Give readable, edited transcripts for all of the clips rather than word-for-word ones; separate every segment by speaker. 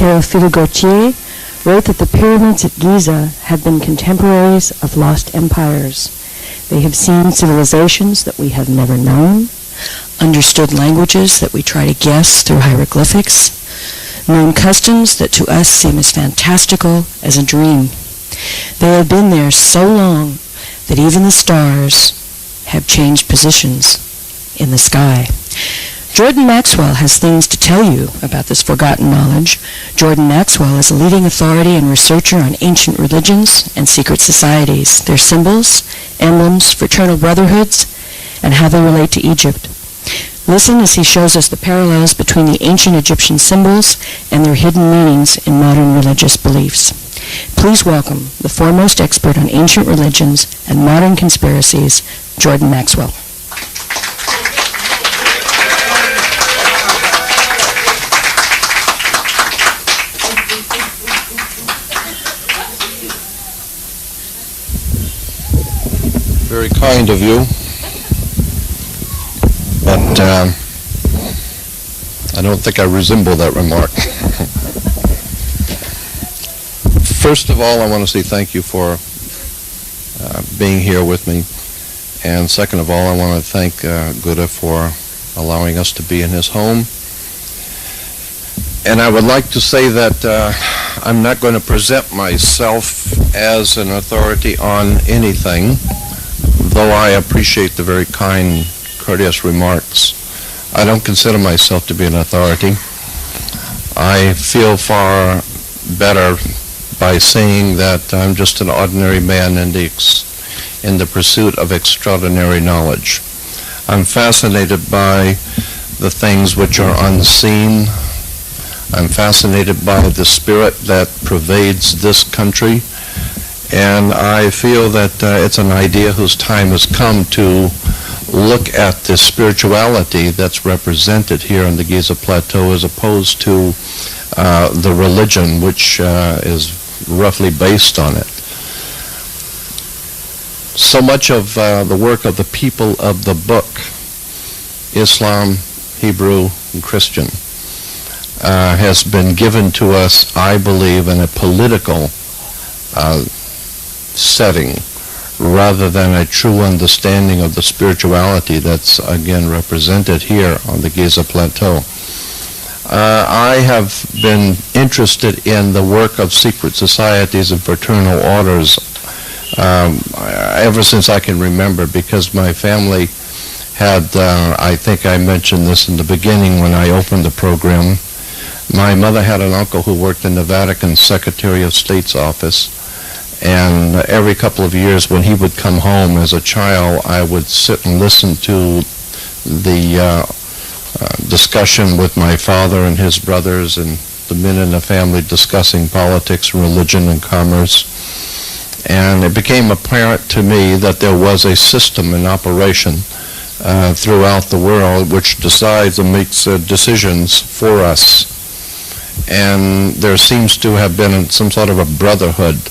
Speaker 1: Théophile Gautier wrote that the pyramids at Giza have been contemporaries of lost empires. They have seen civilizations that we have never known, understood languages that we try to guess through hieroglyphics, known customs that to us seem as fantastical as a dream. They have been there so long that even the stars have changed positions in the sky. Jordan Maxwell has things to tell you about this forgotten knowledge. Jordan Maxwell is a leading authority and researcher on ancient religions and secret societies, their symbols, emblems, fraternal brotherhoods, and how they relate to Egypt. Listen as he shows us the parallels between the ancient Egyptian symbols and their hidden meanings in modern religious beliefs. Please welcome the foremost expert on ancient religions and modern conspiracies, Jordan Maxwell.
Speaker 2: Very kind of you, but I don't think I resemble that remark. First of all, I want to say thank you for being here with me, and second of all, I want to thank Guda for allowing us to be in his home. And I would like to say that I'm not going to present myself as an authority on anything, though I appreciate the very kind, courteous remarks. I don't consider myself to be an authority. I feel far better by saying that I'm just an ordinary man in the pursuit of extraordinary knowledge. I'm fascinated by the things which are unseen. I'm fascinated by the spirit that pervades this country. And I feel that it's an idea whose time has come to look at the spirituality that's represented here on the Giza Plateau as opposed to the religion which is roughly based on it. So much of the work of the people of the book, Islam, Hebrew, and Christian, has been given to us, I believe, in a political setting rather than a true understanding of the spirituality that's again represented here on the Giza Plateau. I have been interested in the work of secret societies and fraternal orders ever since I can remember, because my family had, I think I mentioned this in the beginning when I opened the program, my mother had an uncle who worked in the Vatican Secretary of State's office. And every couple of years when he would come home as a child, I would sit and listen to the discussion with my father and his brothers and the men in the family discussing politics, religion, and commerce. And it became apparent to me that there was a system in operation throughout the world which decides and makes decisions for us. And there seems to have been some sort of a brotherhood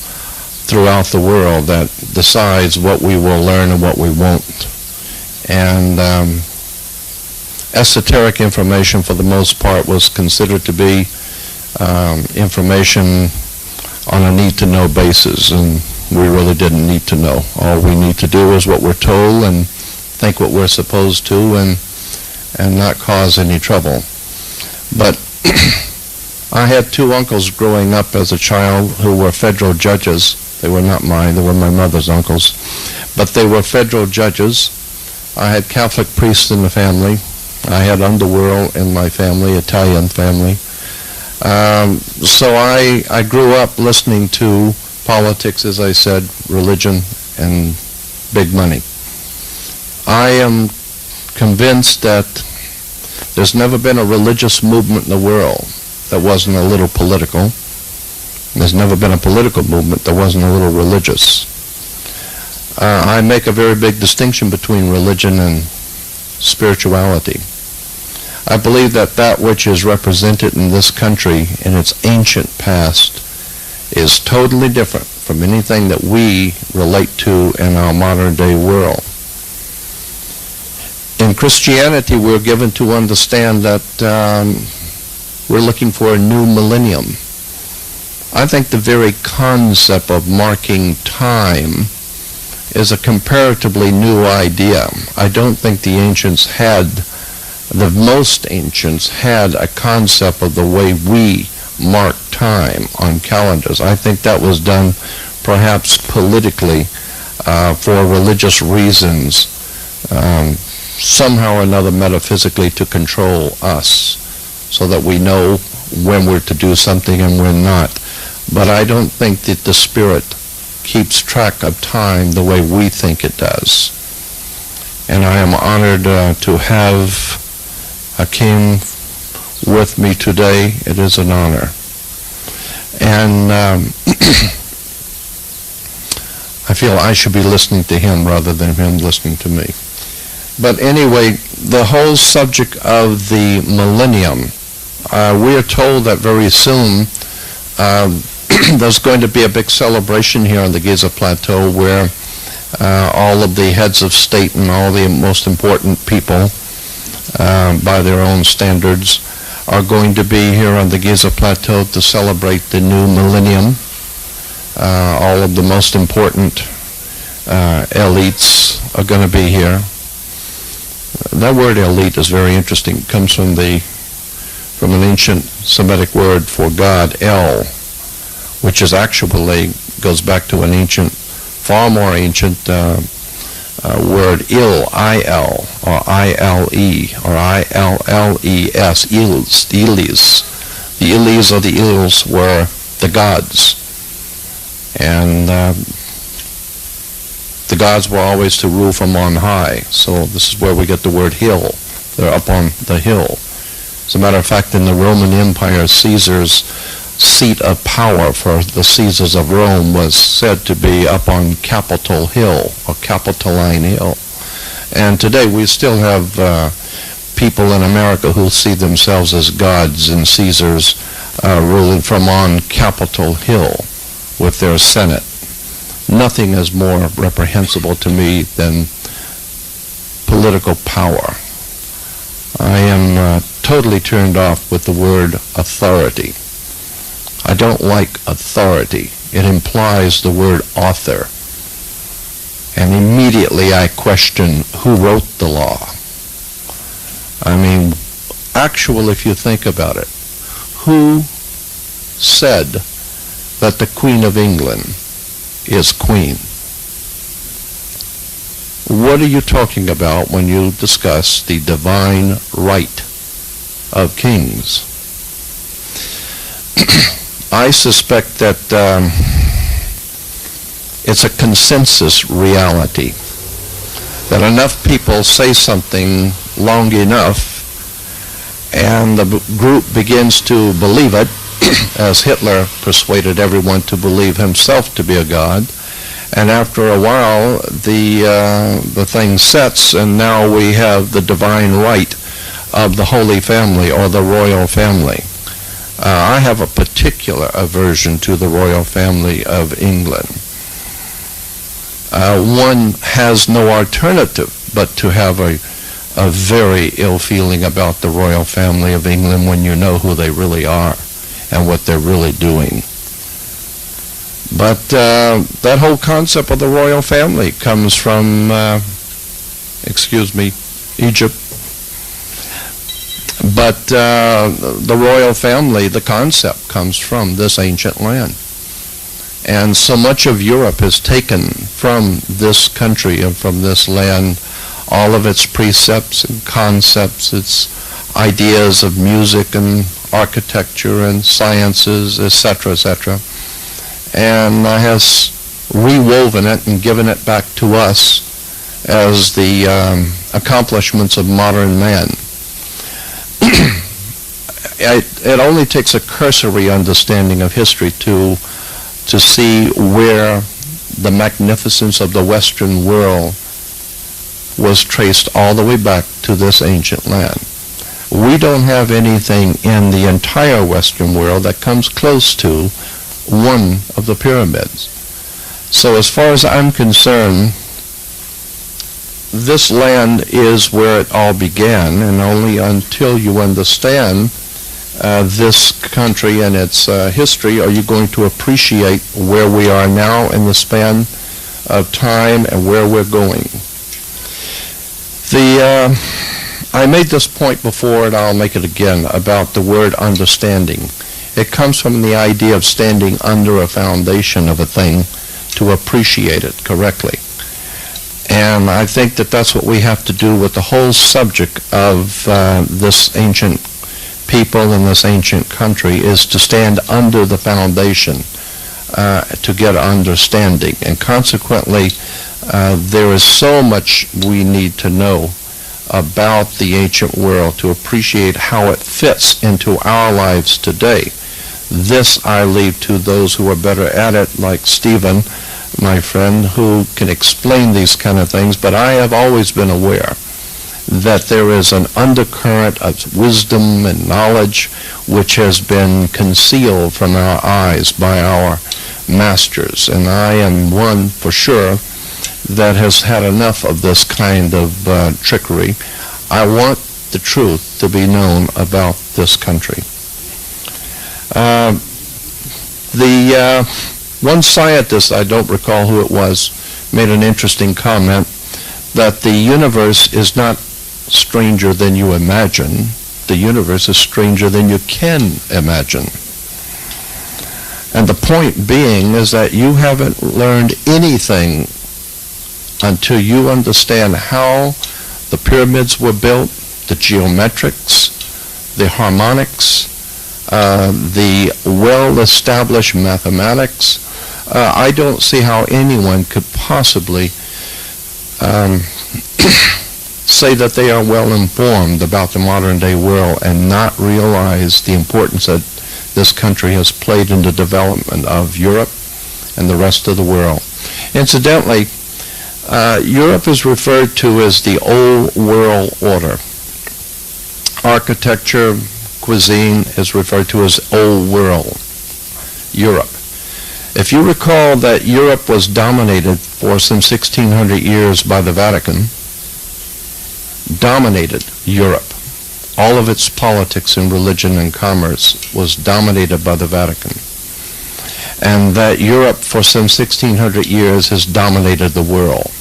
Speaker 2: throughout the world that decides what we will learn and what we won't. And esoteric information, for the most part, was considered to be information on a need-to-know basis, and we really didn't need to know. All we need to do is what we're told and think what we're supposed to and not cause any trouble. But I had two uncles growing up as a child who were federal judges. They were not mine, they were my mother's uncles. But they were federal judges. I had Catholic priests in the family. I had underworld in my family, Italian family. So I grew up listening to politics, as I said, religion, and big money. I am convinced that there's never been a religious movement in the world that wasn't a little political. There's never been a political movement that wasn't a little religious. I make a very big distinction between religion and spirituality. I believe that that which is represented in this country in its ancient past is totally different from anything that we relate to in our modern day world. In Christianity, we're given to understand that we're looking for a new millennium. I think the very concept of marking time is a comparatively new idea. I don't think the most ancients had a concept of the way we mark time on calendars. I think that was done perhaps politically for religious reasons, somehow or another metaphysically to control us so that we know when we're to do something and when not. But I don't think that the Spirit keeps track of time the way we think it does. And I am honored to have Hakeem with me today. It is an honor. And I feel I should be listening to him rather than him listening to me. But anyway, the whole subject of the millennium, we are told that very soon there's going to be a big celebration here on the Giza Plateau where all of the heads of state and all the most important people, by their own standards, are going to be here on the Giza Plateau to celebrate the new millennium. All of the most important elites are going to be here. That word elite is very interesting. It comes from an ancient Semitic word for God, El, which is actually goes back to an ancient, far more ancient word, Il, I-L, or I-L-E, or I-L-L-E-S, Ils, the Ilis. The Ilis or the Ils were the gods. And the gods were always to rule from on high. So this is where we get the word hill. They're up on the hill. As a matter of fact, in the Roman Empire, Caesar's seat of power for the Caesars of Rome was said to be up on Capitol Hill, or Capitoline Hill. And today we still have people in America who see themselves as gods and Caesars ruling from on Capitol Hill with their Senate. Nothing is more reprehensible to me than political power. I am totally turned off with the word authority. I don't like authority. It implies the word author. And immediately I question who wrote the law. I mean, actually, if you think about it, who said that the Queen of England is queen? What are you talking about when you discuss the divine right of kings? I suspect that it's a consensus reality, that enough people say something long enough and the group begins to believe it, as Hitler persuaded everyone to believe himself to be a god. And after a while, the thing sets, and now we have the divine right of the Holy Family or the royal family. I have a particular aversion to the royal family of England. One has no alternative but to have a very ill feeling about the royal family of England when you know who they really are and what they're really doing. But that whole concept of the royal family comes from, Egypt. But the royal family, the concept, comes from this ancient land. And so much of Europe has taken from this country and from this land all of its precepts and concepts, its ideas of music and architecture and sciences, etc., etc., and has rewoven it and given it back to us as the accomplishments of modern man. It only takes a cursory understanding of history to see where the magnificence of the Western world was traced all the way back to this ancient land. We don't have anything in the entire Western world that comes close to one of the pyramids. So as far as I'm concerned, this land is where it all began, and only until you understand this country and its history, are you going to appreciate where we are now in the span of time and where we're going? I made this point before, and I'll make it again, about the word understanding. It comes from the idea of standing under a foundation of a thing to appreciate it correctly. And I think that that's what we have to do with the whole subject of this ancient people in this ancient country, is to stand under the foundation to get understanding. And consequently, there is so much we need to know about the ancient world to appreciate how it fits into our lives today. This I leave to those who are better at it, like Stephen, my friend, who can explain these kind of things, but I have always been aware that there is an undercurrent of wisdom and knowledge which has been concealed from our eyes by our masters, and I am one for sure that has had enough of this kind of trickery. I want the truth to be known about this country. One scientist, I don't recall who it was, made an interesting comment that the universe is not stranger than you imagine. The universe is stranger than you can imagine. And the point being is that you haven't learned anything until you understand how the pyramids were built, the geometrics, the harmonics, the well-established mathematics. I don't see how anyone could possibly say that they are well informed about the modern day world and not realize the importance that this country has played in the development of Europe and the rest of the world. Incidentally, Europe is referred to as the Old World Order. Architecture, cuisine is referred to as Old World, Europe. If you recall that Europe was dominated for some 1600 years by the Vatican, dominated Europe. All of its politics and religion and commerce was dominated by the Vatican. And that Europe for some 1600 years has dominated the world.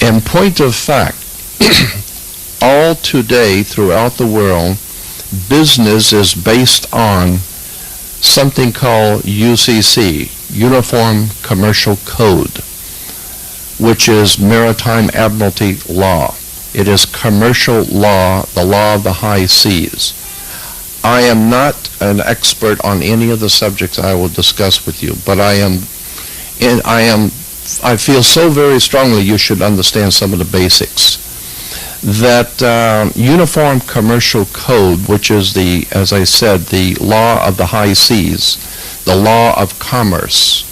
Speaker 2: In point of fact, all today throughout the world, business is based on something called UCC, Uniform Commercial Code, which is Maritime Admiralty law. It is commercial law, the law of the high seas. I am not an expert on any of the subjects I will discuss with you, but I feel so very strongly you should understand some of the basics. That Uniform Commercial Code, which is the, as I said, the law of the high seas, the law of commerce,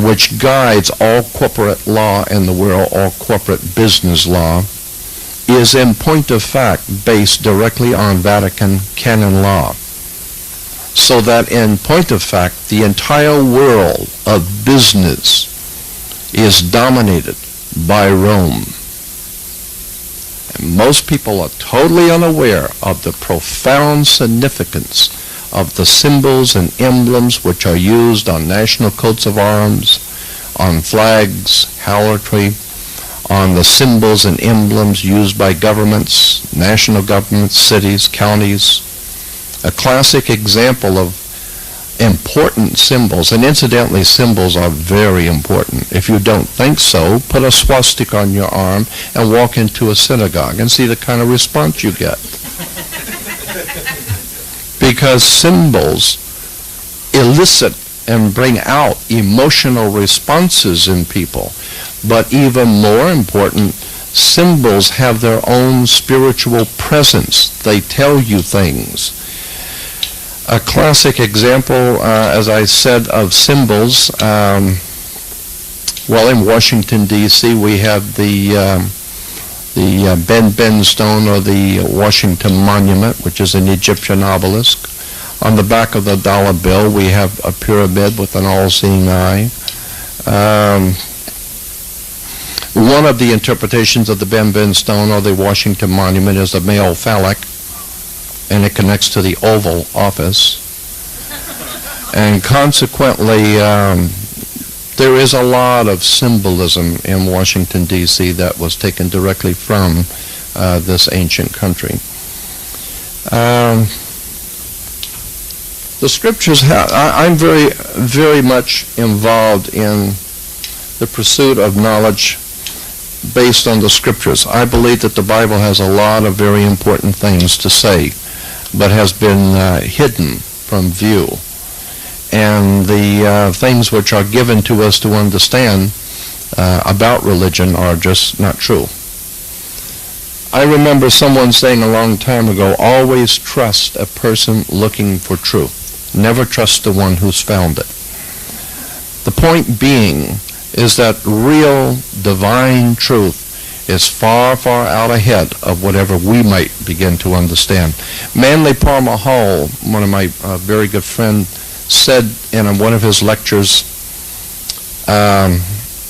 Speaker 2: which guides all corporate law in the world, all corporate business law, is in point of fact based directly on Vatican canon law. So that in point of fact, the entire world of business is dominated by Rome. And most people are totally unaware of the profound significance of the symbols and emblems which are used on national coats of arms, on flags, heraldry, on the symbols and emblems used by governments, national governments, cities, counties. A classic example of important symbols, and incidentally, symbols are very important. If you don't think so, put a swastika on your arm and walk into a synagogue and see the kind of response you get. Because symbols elicit and bring out emotional responses in people. But even more important, symbols have their own spiritual presence. They tell you things. A classic example, as I said, of symbols, well, in Washington, D.C., we have the Ben stone, or the Washington Monument, which is an Egyptian obelisk. On the back of the dollar bill, we have a pyramid with an all-seeing eye. One of the interpretations of the Ben stone or the Washington Monument is the male phallic, and it connects to the Oval Office. And consequently, there is a lot of symbolism in Washington, D.C. that was taken directly from this ancient country. The scriptures, I'm very, very much involved in the pursuit of knowledge based on the scriptures. I believe that the Bible has a lot of very important things to say, but has been hidden from view. And the things which are given to us to understand about religion are just not true. I remember someone saying a long time ago, always trust a person looking for truth. Never trust the one who's found it. The point being is that real divine truth is far, far out ahead of whatever we might begin to understand. Manly Palmer Hall, one of my very good friends, said in one of his lectures,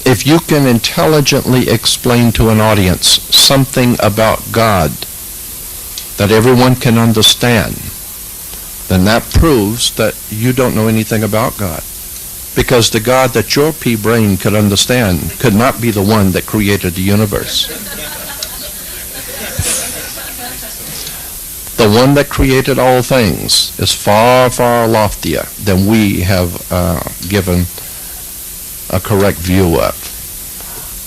Speaker 2: if you can intelligently explain to an audience something about God that everyone can understand, then that proves that you don't know anything about God. Because the God that your pea brain could understand could not be the one that created the universe. The one that created all things is far, far loftier than we have given a correct view of.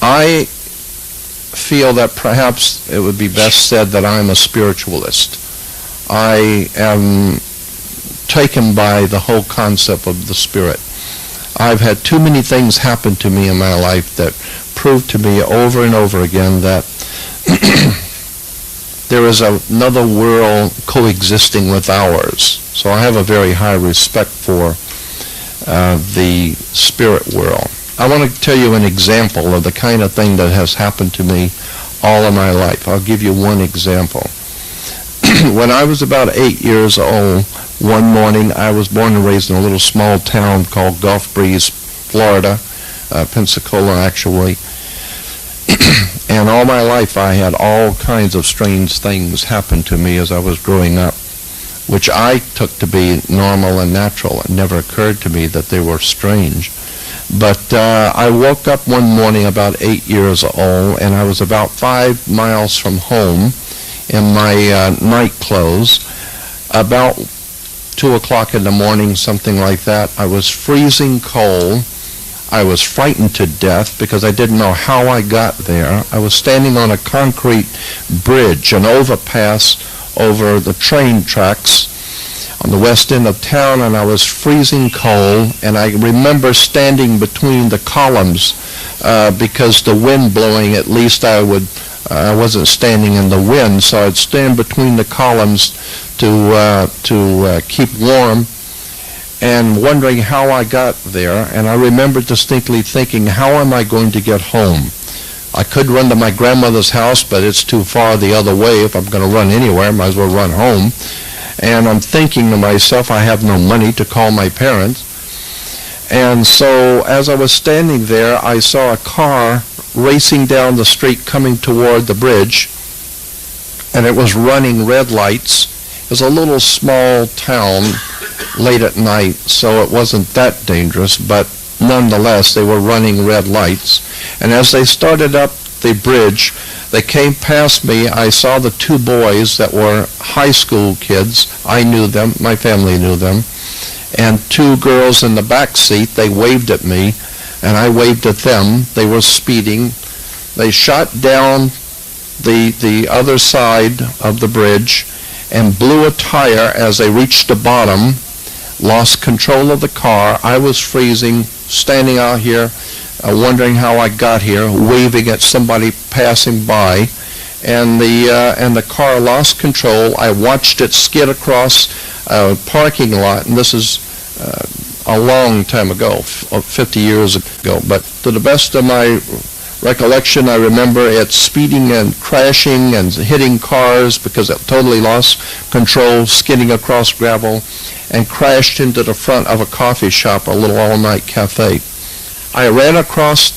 Speaker 2: I feel that perhaps it would be best said that I'm a spiritualist. I am taken by the whole concept of the Spirit. I've had too many things happen to me in my life that prove to me over and over again that there is another world coexisting with ours. So I have a very high respect for the spirit world. I want to tell you an example of the kind of thing that has happened to me all of my life. I'll give you one example. When I was about 8 years old, one morning, I was born and raised in a little small town called Gulf Breeze, Florida, Pensacola actually. And all my life I had all kinds of strange things happen to me as I was growing up, which I took to be normal and natural. It never occurred to me that they were strange. But I woke up one morning about 8 years old, and I was about 5 miles from home in my night clothes. About 2 o'clock in the morning, something like that. I was freezing cold. I was frightened to death because I didn't know how I got there. I was standing on a concrete bridge, an overpass over the train tracks on the west end of town, and I was freezing cold. And I remember standing between the columns because the wind blowing, at least I wasn't standing in the wind, so I'd stand between the columns to keep warm, and wondering how I got there. And I remember distinctly thinking, how am I going to get home? I could run to my grandmother's house, but it's too far the other way. If I'm going to run anywhere, I might as well run home. And I'm thinking to myself, I have no money to call my parents. And so as I was standing there, I saw a car racing down the street coming toward the bridge, and it was running red lights. It was a little small town late at night, so it wasn't that dangerous, but nonetheless, they were running red lights. And as they started up the bridge, they came past me. I saw the 2 boys that were high school kids. I knew them. My family knew them. And 2 girls in the back seat. They waved at me, and I waved at them. They were speeding. They shot down the other side of the bridge and blew a tire as they reached the bottom, lost control of the car. I was freezing, standing out here, wondering how I got here, waving at somebody passing by, and the car lost control. I watched it skid across a parking lot, and this is a long time ago, 50 years ago. But to the best of my recollection, I remember it speeding and crashing and hitting cars because it totally lost control, skidding across gravel, and crashed into the front of a coffee shop, a little all-night cafe. I ran across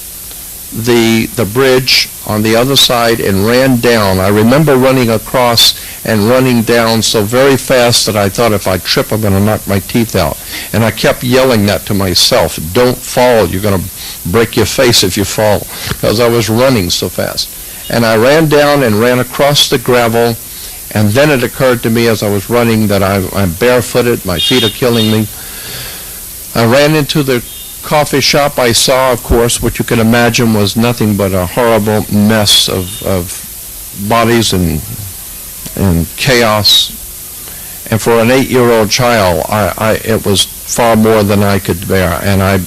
Speaker 2: the bridge on the other side and ran down. I remember running across and running down so very fast that I thought if I trip, I'm going to knock my teeth out. And I kept yelling that to myself, don't fall, you're going to break your face if you fall, because I was running so fast. And I ran down and ran across the gravel, and then it occurred to me as I was running that I'm barefooted, my feet are killing me. I ran into the coffee shop. I saw, of course, what you can imagine was nothing but a horrible mess of bodies and chaos. And for an 8-year-old child, it was far more than I could bear. And I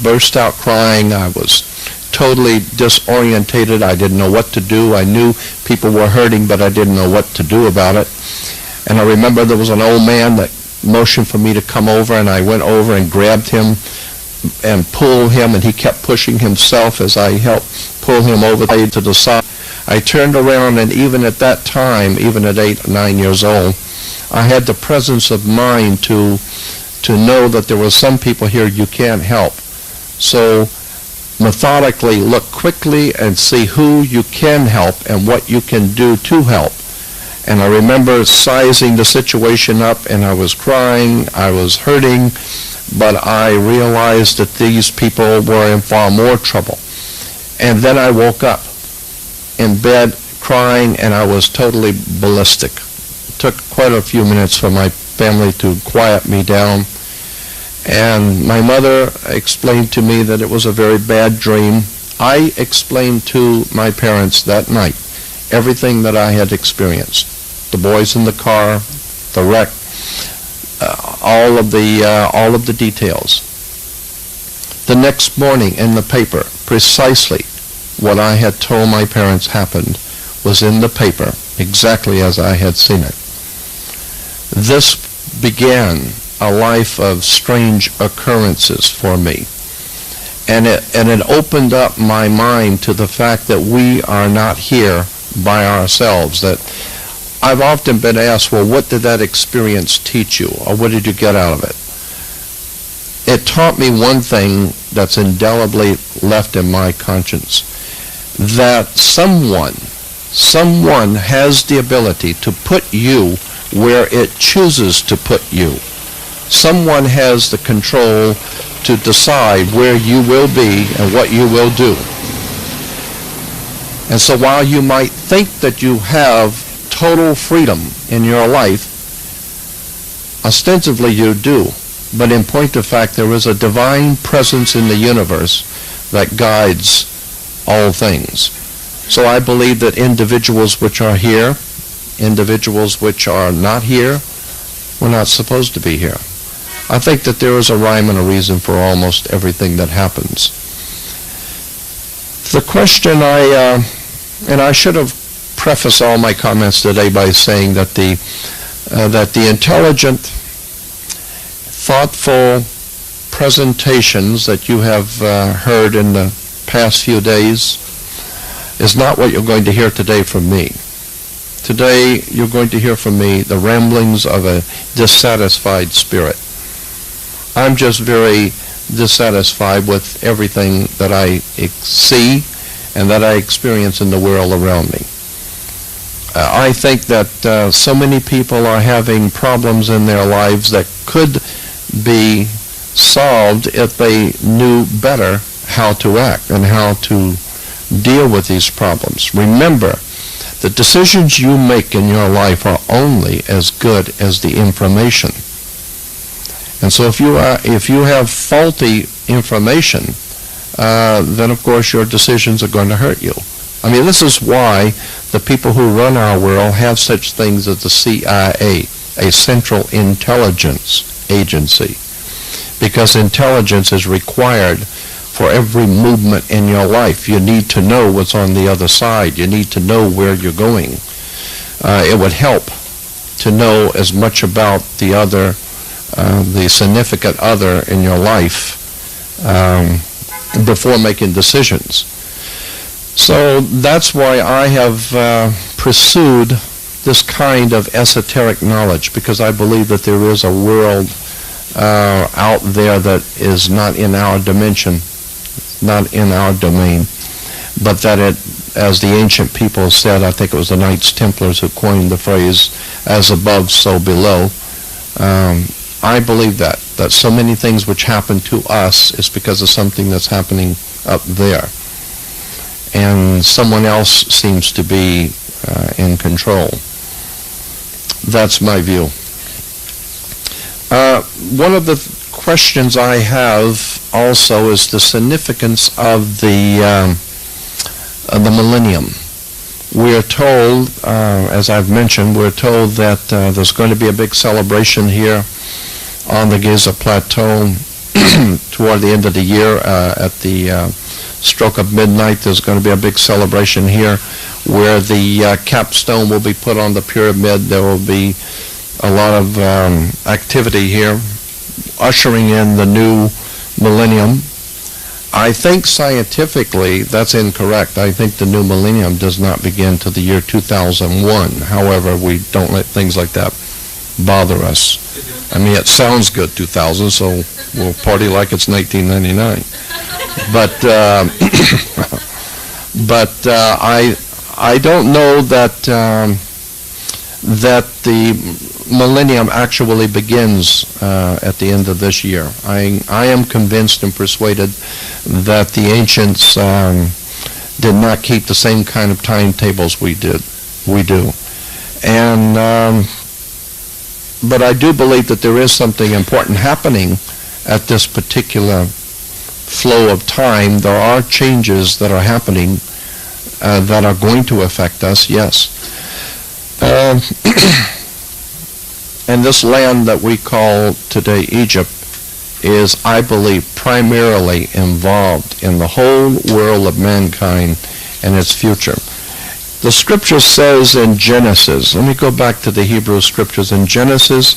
Speaker 2: burst out crying. I was totally disorientated. I didn't know what to do. I knew people were hurting, but I didn't know what to do about it. And I remember there was an old man that motioned for me to come over, and I went over and grabbed him and pulled him, and he kept pushing himself as I helped pull him over to the side. I turned around, and even at that time, even at 8 or 9 years old, I had the presence of mind to know that there were some people here you can't help. So methodically look quickly and see who you can help and what you can do to help. And I remember sizing the situation up, and I was crying, I was hurting, but I realized that these people were in far more trouble. And then I woke up in bed crying, and I was totally ballistic. It took quite a few minutes for my family to quiet me down. And my mother explained to me that it was a very bad dream. I explained to my parents that night everything that I had experienced. The boys in the car, the wreck, all of the details. The next morning in the paper, precisely what I had told my parents happened was in the paper, exactly as I had seen it. This began a life of strange occurrences for me. And it opened up my mind to the fact that we are not here by ourselves. That I've often been asked, well, what did that experience teach you, or what did you get out of it? It taught me one thing that's indelibly left in my conscience, that someone has the ability to put you where it chooses to put you. Someone has the control to decide where you will be and what you will do. And so while you might think that you have total freedom in your life, ostensibly you do, but in point of fact there is a divine presence in the universe that guides all things. So I believe that individuals which are here, individuals which are not here, were not supposed to be here. I think that there is a rhyme and a reason for almost everything that happens. The question and I should have prefaced all my comments today by saying that the intelligent, thoughtful presentations that you have heard in the past few days is not what you're going to hear today from me. Today you're going to hear from me the ramblings of a dissatisfied spirit. I'm just very dissatisfied with everything that I see and that I experience in the world around me. I think that so many people are having problems in their lives that could be solved if they knew better how to act and how to deal with these problems. Remember, the decisions you make in your life are only as good as the information. And so if you have faulty information, then of course your decisions are going to hurt you. I mean, this is why the people who run our world have such things as the CIA, a Central Intelligence Agency, because intelligence is required for every movement in your life. You need to know what's on the other side. You need to know where you're going. It would help to know as much about the other, the significant other in your life before making decisions. So that's why I have pursued this kind of esoteric knowledge, because I believe that there is a world out there that is not in our dimension, not in our domain. but that it, as the ancient people said, I think it was the Knights Templars who coined the phrase, as above, so below. I believe that so many things which happen to us is because of something that's happening up there. And someone else seems to be in control. That's my view. One of the questions I have also is the significance of the millennium. We are told, as I've mentioned, we're told that there's going to be a big celebration here on the Giza Plateau toward the end of the year. At the stroke of midnight, there's going to be a big celebration here where the capstone will be put on the pyramid. There will be a lot of activity here, ushering in the new millennium. I think scientifically that's incorrect. I think the new millennium does not begin till the year 2001. However, we don't let things like that bother us. I mean, it sounds good, 2000, so we'll party like it's 1999. But I don't know that that the millennium actually begins at the end of this year. I am convinced and persuaded that the ancients did not keep the same kind of timetables we do. And but I do believe that there is something important happening at this particular flow of time. There are changes that are happening that are going to affect us, yes. And this land that we call today Egypt is, I believe, primarily involved in the whole world of mankind and its future. The scripture says in Genesis, let me go back to the Hebrew scriptures in Genesis,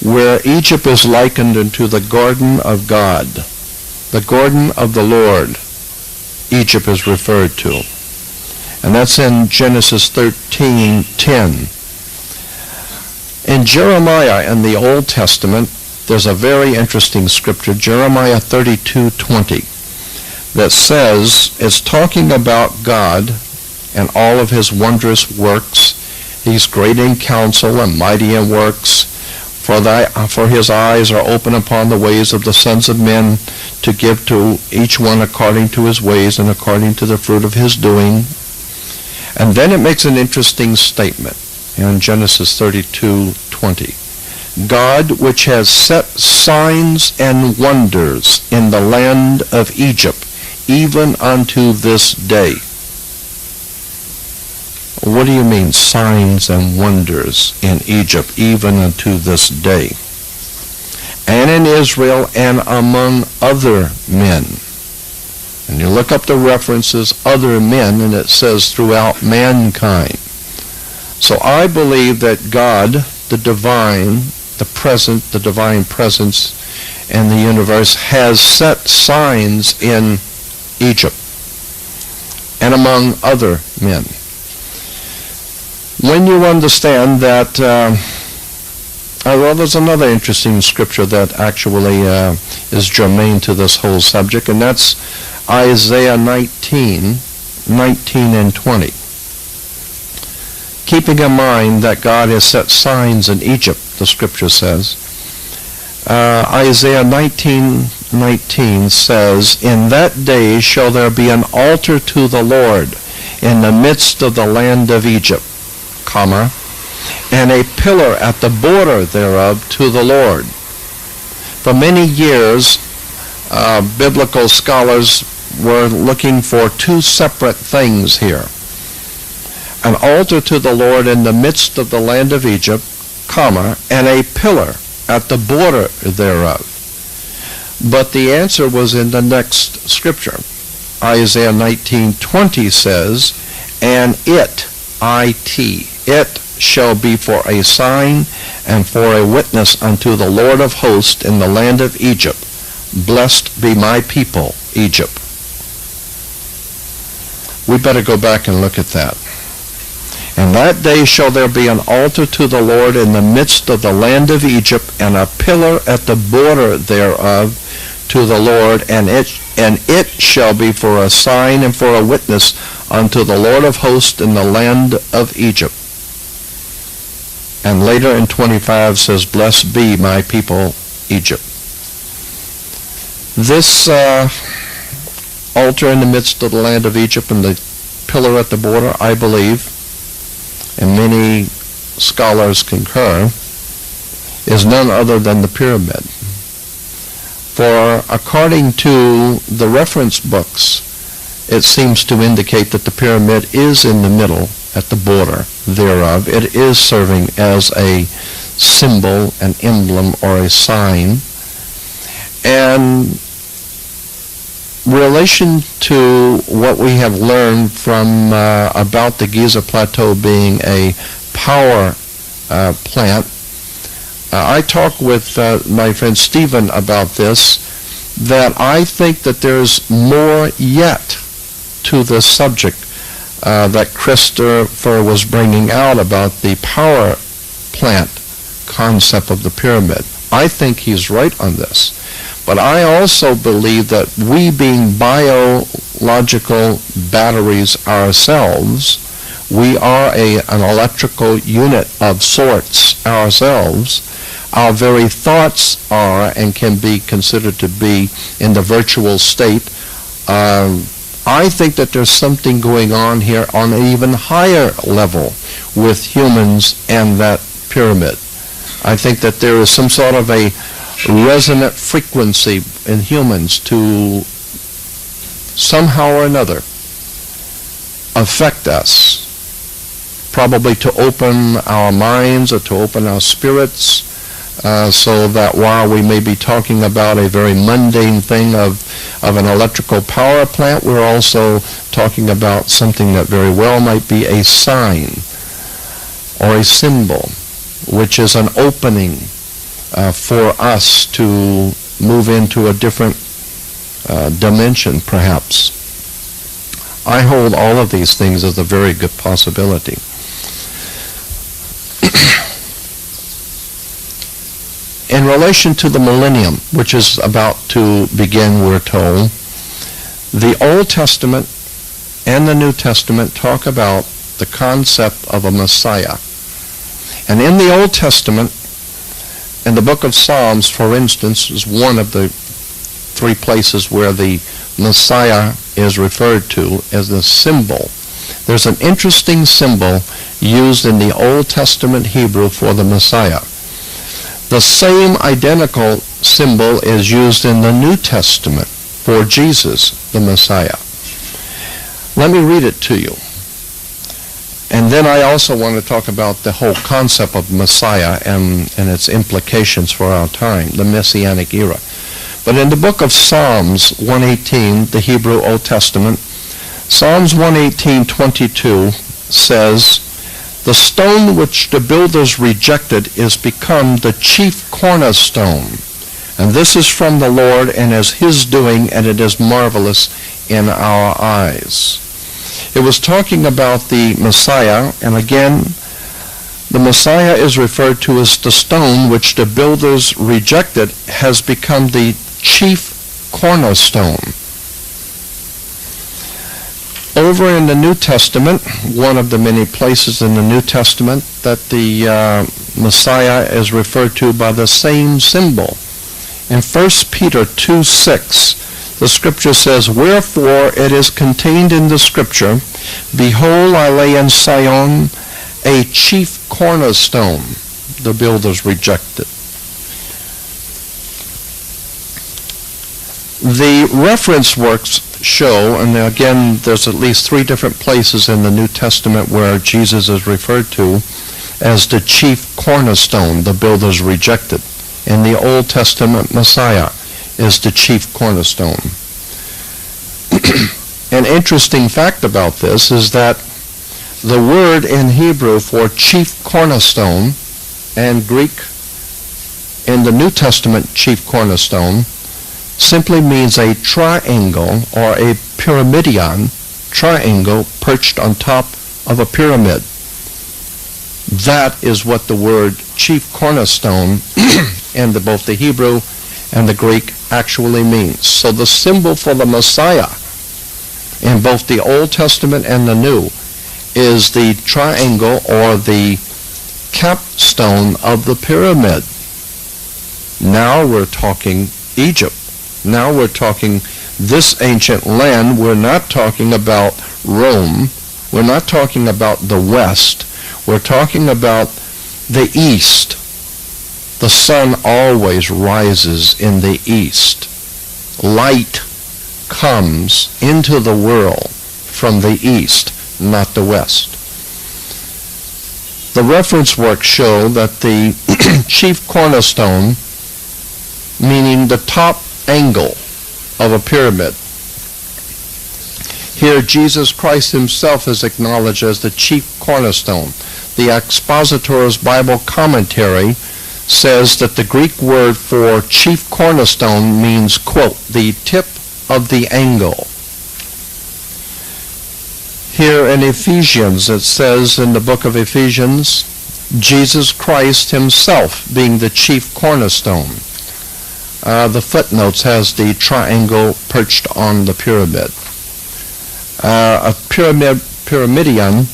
Speaker 2: where Egypt is likened unto the garden of God, the garden of the Lord, Egypt is referred to. And that's in Genesis 13:10. In Jeremiah in the Old Testament, there's a very interesting scripture, Jeremiah 32:20, that says, it's talking about God and all of his wondrous works. He's great in counsel and mighty in works. For his eyes are open upon the ways of the sons of men, to give to each one according to his ways and according to the fruit of his doing. And then it makes an interesting statement in Genesis 32:20. God, which has set signs and wonders in the land of Egypt, even unto this day. What do you mean, signs and wonders in Egypt, even unto this day? And in Israel and among other men. And you look up the references, other men, and it says throughout mankind. So I believe that God, the divine, the present, the divine presence in the universe, has set signs in Egypt and among other men. When you understand that, well, there's another interesting scripture that actually is germane to this whole subject, and that's Isaiah 19:19 and 20. Keeping in mind that God has set signs in Egypt, the scripture says, Isaiah 19:19 says, in that day shall there be an altar to the Lord in the midst of the land of Egypt, comma, and a pillar at the border thereof to the Lord. For many years, biblical scholars were looking for two separate things here. An altar to the Lord in the midst of the land of Egypt, comma, and a pillar at the border thereof. But the answer was in the next scripture. Isaiah 19:20 says, and it shall be for a sign and for a witness unto the Lord of hosts in the land of Egypt. Blessed be my people, Egypt. We better go back and look at that. In that day shall there be an altar to the Lord in the midst of the land of Egypt, and a pillar at the border thereof to the Lord, and it and it shall be for a sign and for a witness unto the Lord of hosts in the land of Egypt. And later in 25 says, blessed be my people Egypt. This altar in the midst of the land of Egypt and the pillar at the border, I believe, and many scholars concur, is none other than the pyramid. For according to the reference books, it seems to indicate that the pyramid is in the middle at the border thereof. It is serving as a symbol, an emblem, or a sign. And relation to what we have learned from about the Giza Plateau being a power plant, I talked with my friend Stephen about this, that I think that there's more yet to this subject that Christopher was bringing out about the power plant concept of the pyramid. I think he's right on this. But I also believe that we, being biological batteries ourselves, we are an electrical unit of sorts ourselves. Our very thoughts are and can be considered to be in the virtual state. I think that there's something going on here on an even higher level with humans and that pyramid. I think that there is some sort of a resonant frequency in humans to somehow or another affect us, probably to open our minds or to open our spirits, so that while we may be talking about a very mundane thing of an electrical power plant, we're also talking about something that very well might be a sign or a symbol, which is an opening for us to move into a different dimension, perhaps. I hold all of these things as a very good possibility. In relation to the millennium, which is about to begin, we're told, the Old Testament and the New Testament talk about the concept of a Messiah. And in the Old Testament, in the book of Psalms, for instance, is one of the three places where the Messiah is referred to as the symbol. There's an interesting symbol used in the Old Testament Hebrew for the Messiah. The same identical symbol is used in the New Testament for Jesus, the Messiah. Let me read it to you. And then I also want to talk about the whole concept of Messiah and its implications for our time, the Messianic era. But in the book of Psalms 118, the Hebrew Old Testament, Psalms 118:22 says, "The stone which the builders rejected is become the chief cornerstone. And this is from the Lord and is his doing, and it is marvelous in our eyes." It was talking about the Messiah, and again, the Messiah is referred to as the stone which the builders rejected has become the chief cornerstone. Over in the New Testament, one of the many places in the New Testament that the Messiah is referred to by the same symbol. In 1 Peter 2:6, the scripture says, "Wherefore it is contained in the scripture, Behold, I lay in Sion a chief cornerstone, the builders rejected." The reference works show, and again, there's at least three different places in the New Testament where Jesus is referred to as the chief cornerstone, the builders rejected. In the Old Testament, Messiah is the chief cornerstone. An interesting fact about this is that the word in Hebrew for chief cornerstone and Greek in the New Testament chief cornerstone simply means a triangle or a pyramidion, triangle perched on top of a pyramid. That is what the word chief cornerstone in both the Hebrew and the Greek actually means. So the symbol for the Messiah in both the Old Testament and the New is the triangle or the capstone of the pyramid. Now we're talking Egypt. Now we're talking this ancient land. We're not talking about Rome. We're not talking about the West. We're talking about the East. The sun always rises in the East. Light comes into the world from the East, not the West. The reference works show that the chief cornerstone, meaning the top angle of a pyramid. Here, Jesus Christ himself is acknowledged as the chief cornerstone. The Expositor's Bible Commentary says that the Greek word for chief cornerstone means, quote, the tip of the angle. Here in Ephesians, it says in the book of Ephesians, Jesus Christ himself being the chief cornerstone. The footnotes has the triangle perched on the pyramid. A pyramidion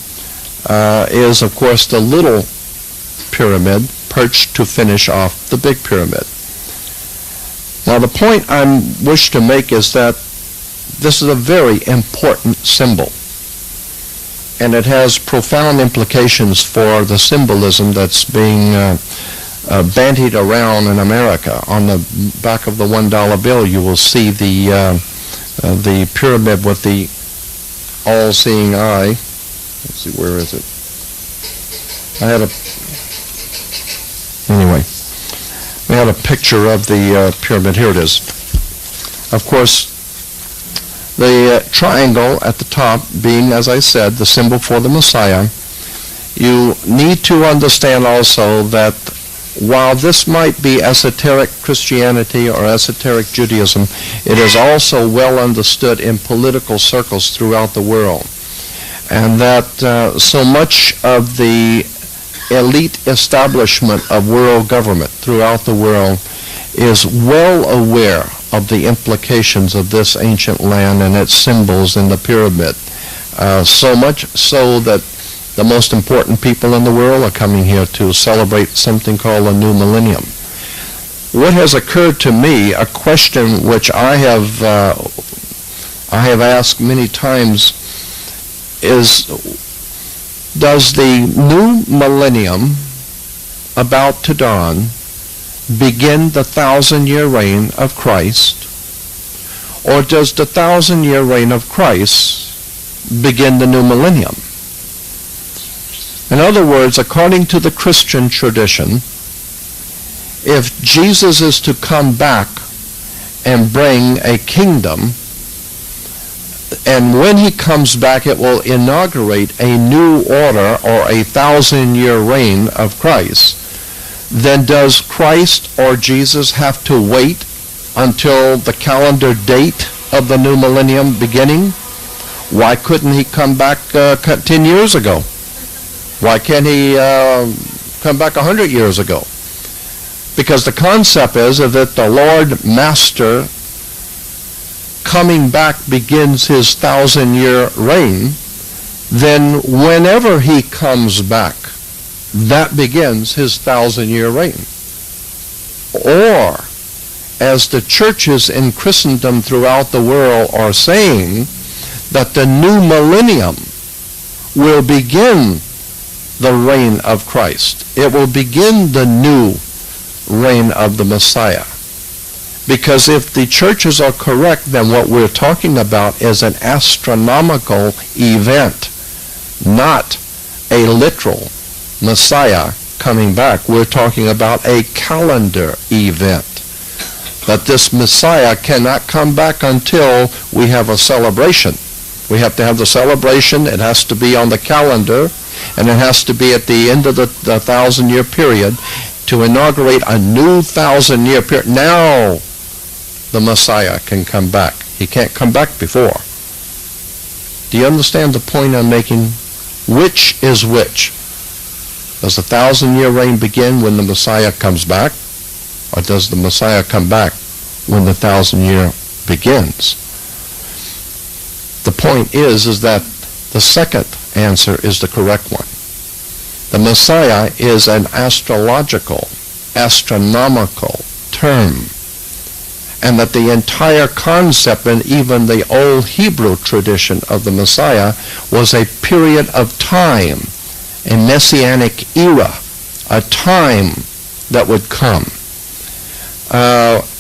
Speaker 2: is, of course, the little pyramid perched to finish off the big pyramid. Now, the point I wish to make is that this is a very important symbol, and it has profound implications for the symbolism that's being bandied around in America. On the back of the $1 bill, you will see the pyramid with the all-seeing eye. Let's see, where is it? Anyway, we had a picture of the pyramid. Here it is. Of course, the triangle at the top being, as I said, the symbol for the Messiah. You need to understand also that while this might be esoteric Christianity or esoteric Judaism, it is also well understood in political circles throughout the world. And that so much of the elite establishment of world government throughout the world is well aware of the implications of this ancient land and its symbols in the pyramid. So much so that the most important people in the world are coming here to celebrate something called a new millennium. What has occurred to me, a question which I have asked many times, is does the new millennium about to dawn begin the 1,000-year reign of Christ, or does the 1,000-year reign of Christ begin the new millennium? In other words, according to the Christian tradition, if Jesus is to come back and bring a kingdom, and when he comes back it will inaugurate a new order or a 1,000-year reign of Christ, then does Christ or Jesus have to wait until the calendar date of the new millennium beginning? Why couldn't he come back 10 years ago? Why can't he come back 100 years ago? Because the concept is that the Lord Master coming back begins his 1,000-year reign, then whenever he comes back, that begins his 1,000-year reign. Or, as the churches in Christendom throughout the world are saying, that the new millennium will begin the reign of Christ. It will begin the new reign of the Messiah. Because if the churches are correct, then what we're talking about is an astronomical event, not a literal Messiah coming back. We're talking about a calendar event. That this Messiah cannot come back until we have a celebration. We have to have the celebration. It has to be on the calendar, and it has to be at the end of the 1,000-year period to inaugurate a new 1,000-year period. Now the Messiah can come back. He can't come back before. Do you understand the point I'm making? Which is which? Does the 1,000-year reign begin when the Messiah comes back? Or does the Messiah come back when the 1,000-year begins. The point is that the second answer is the correct one. The Messiah is an astronomical term, and that the entire concept and even the old Hebrew tradition of the Messiah was a period of time, a messianic era, a time that would come.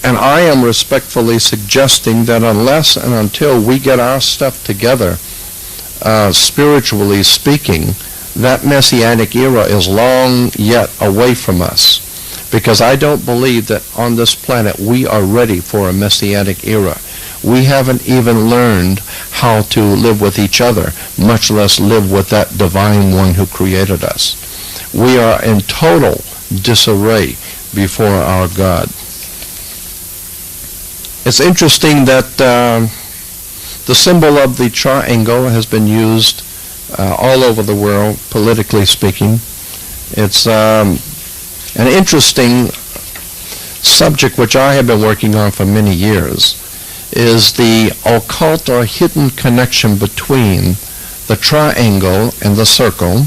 Speaker 2: And I am respectfully suggesting that unless and until we get our stuff together, spiritually speaking, that messianic era is long yet away from us. Because I don't believe that on this planet we are ready for a messianic era. We haven't even learned how to live with each other, much less live with that divine one who created us. We are in total disarray before our God. It's interesting that the symbol of the triangle has been used all over the world, politically speaking. It's an interesting subject which I have been working on for many years, is the occult or hidden connection between the triangle and the circle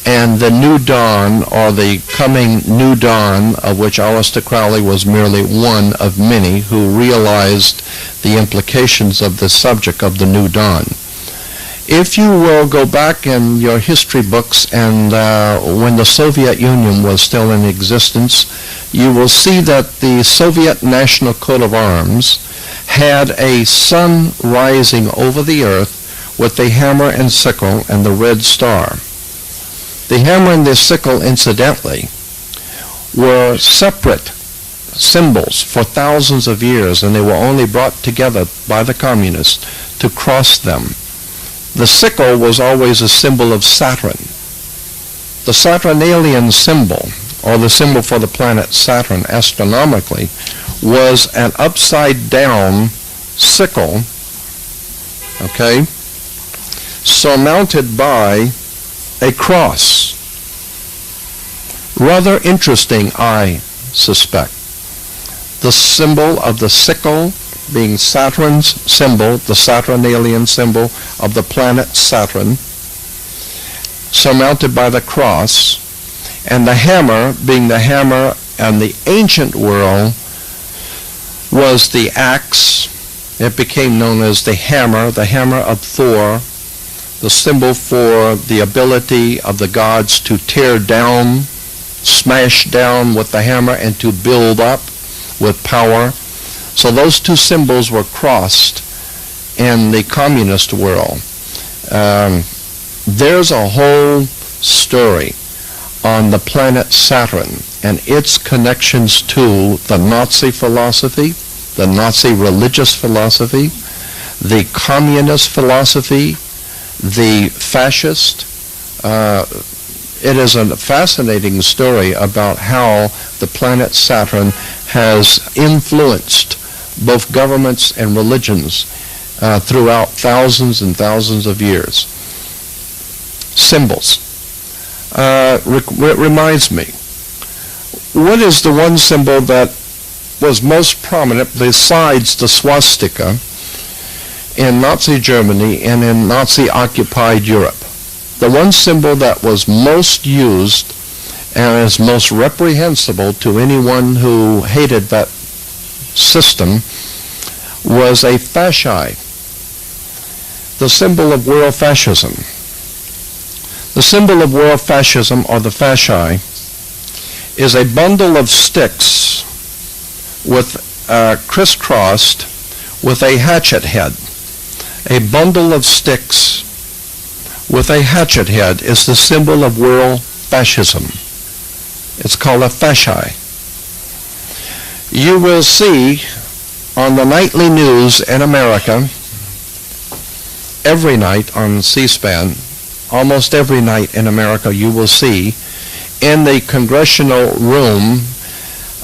Speaker 2: and the new dawn, or the coming new dawn, of which Aleister Crowley was merely one of many who realized the implications of the subject of the new dawn. If you will go back in your history books and when the Soviet Union was still in existence, you will see that the Soviet National Coat of Arms had a sun rising over the earth with the hammer and sickle and the red star. The hammer and the sickle, incidentally, were separate symbols for thousands of years, and they were only brought together by the communists to cross them. The sickle was always a symbol of Saturn. The Saturnalian symbol, or the symbol for the planet Saturn astronomically, was an upside-down sickle, okay, surmounted by a cross. Rather interesting, I suspect. The symbol of the sickle being Saturn's symbol, the Saturnalian symbol of the planet Saturn, surmounted by the cross, and the hammer being the hammer in the ancient world was the axe. It became known as the hammer of Thor, the symbol for the ability of the gods to tear down, smash down with the hammer, and to build up with power. So those two symbols were crossed in the communist world. There's a whole story on the planet Saturn and its connections to the Nazi philosophy, the Nazi religious philosophy, the communist philosophy, the fascist. It is a fascinating story about how the planet Saturn has influenced both governments and religions throughout thousands and thousands of years. Symbols. Reminds me, what is the one symbol that was most prominent besides the swastika in Nazi Germany and in Nazi-occupied Europe? The one symbol that was most used and is most reprehensible to anyone who hated that system was a fasci, the symbol of world fascism. The symbol of world fascism, or the fasci, is a bundle of sticks with crisscrossed with a hatchet head. A bundle of sticks with a hatchet head is the symbol of world fascism. It's called a fasci. You will see on the nightly news in America, every night on C-SPAN, almost every night in America, you will see in the congressional room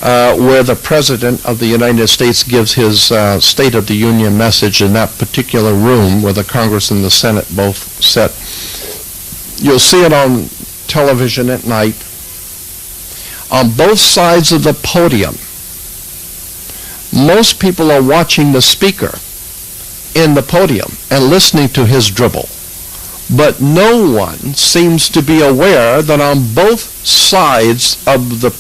Speaker 2: where the President of the United States gives his State of the Union message, in that particular room where the Congress and the Senate both sit. You'll see it on television at night. On both sides of the podium, Most people are watching the speaker in the podium and listening to his dribble. But no one seems to be aware that on both sides of the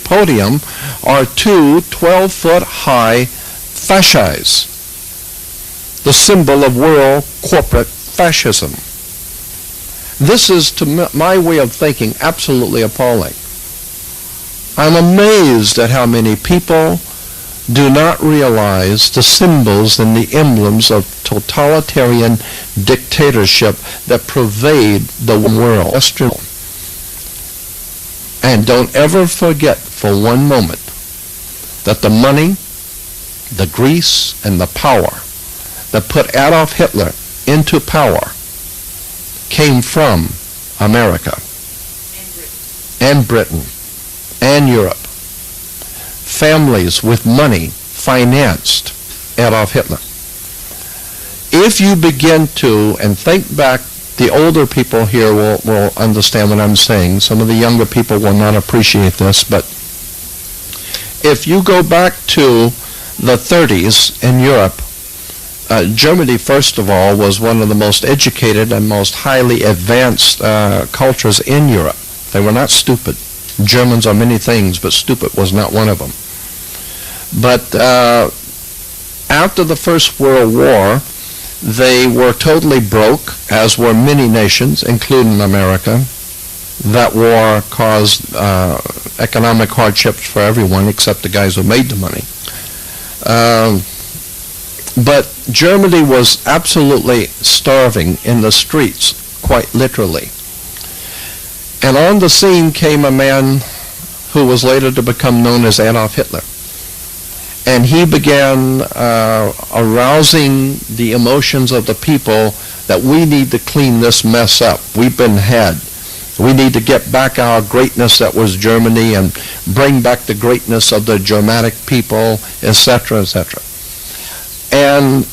Speaker 2: podium are two 12-foot high fasces, the symbol of world corporate fascism. This is, to my way of thinking, absolutely appalling. I'm amazed at how many people do not realize the symbols and the emblems of totalitarian dictatorship that pervade the world. And don't ever forget for one moment that the money, the grease, and the power that put Adolf Hitler into power came from America and Britain and Europe. Families with money financed Adolf Hitler. If you begin to, and think back, the older people here will understand what I'm saying. Some of the younger people will not appreciate this, but if you go back to the 30s in Europe, Germany, first of all, was one of the most educated and most highly advanced cultures in Europe. They were not stupid. Germans are many things, but stupid was not one of them. But after the First World War, they were totally broke, as were many nations, including America. That war caused economic hardships for everyone except the guys who made the money. But Germany was absolutely starving in the streets, quite literally. And on the scene came a man who was later to become known as Adolf Hitler. And he began arousing the emotions of the people that we need to clean this mess up. We've been had. We need to get back our greatness that was Germany and bring back the greatness of the Germanic people, etc., etc. And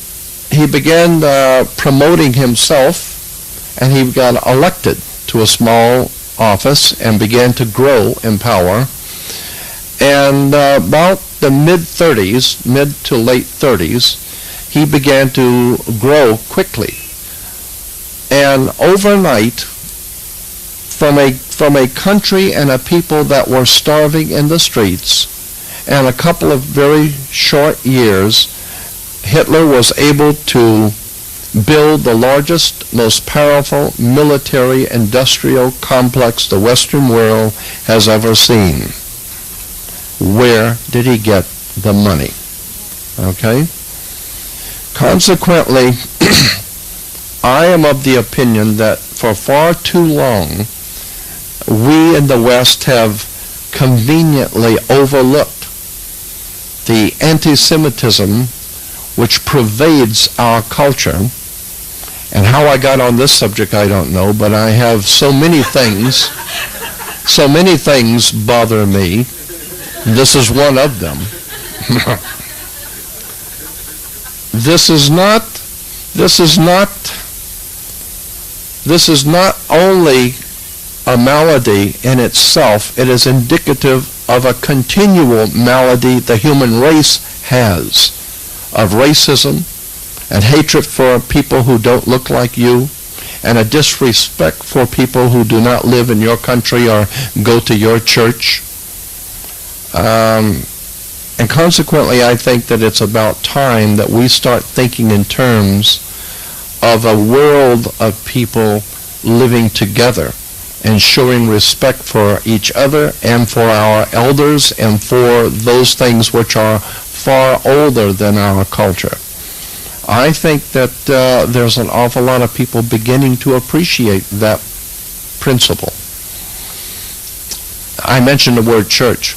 Speaker 2: he began promoting himself, and he got elected to a small office and began to grow in power. And about the mid-30s, mid to late 30s, he began to grow quickly. And overnight, from a country and a people that were starving in the streets, and a couple of very short years, Hitler was able to build the largest, most powerful military industrial complex the Western world has ever seen. Where did he get the money? Okay? Consequently, I am of the opinion that for far too long, we in the West have conveniently overlooked the anti-Semitism which pervades our culture. And how I got on this subject, I don't know, but I have so many things bother me. This is one of them. This is not only a malady in itself, it is indicative of a continual malady the human race has, of racism and hatred for people who don't look like you, and a disrespect for people who do not live in your country or go to your church. And consequently, I think that it's about time that we start thinking in terms of a world of people living together and showing respect for each other and for our elders and for those things which are far older than our culture. I think that there's an awful lot of people beginning to appreciate that principle. I mentioned the word church.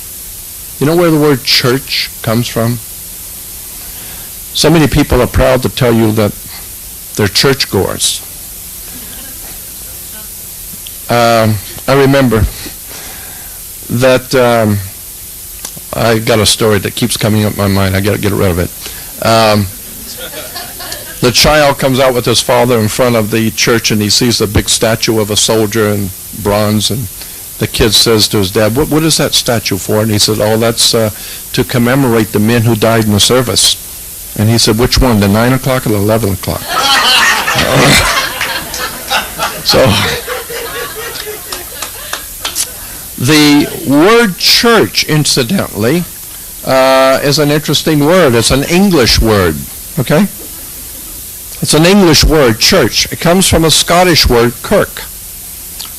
Speaker 2: You know where the word church comes from? So many people are proud to tell you that they're churchgoers. I remember that I got a story that keeps coming up in my mind. I got to get rid of it. The child comes out with his father in front of the church, and he sees a big statue of a soldier in bronze, and the kid says to his dad, what is that statue for? And he said, oh, that's to commemorate the men who died in the service. And he said, which one, the 9 o'clock or the 11 o'clock? So, the word church, incidentally, is an interesting word. It's an English word, okay? It's an English word, church. It comes from a Scottish word, kirk.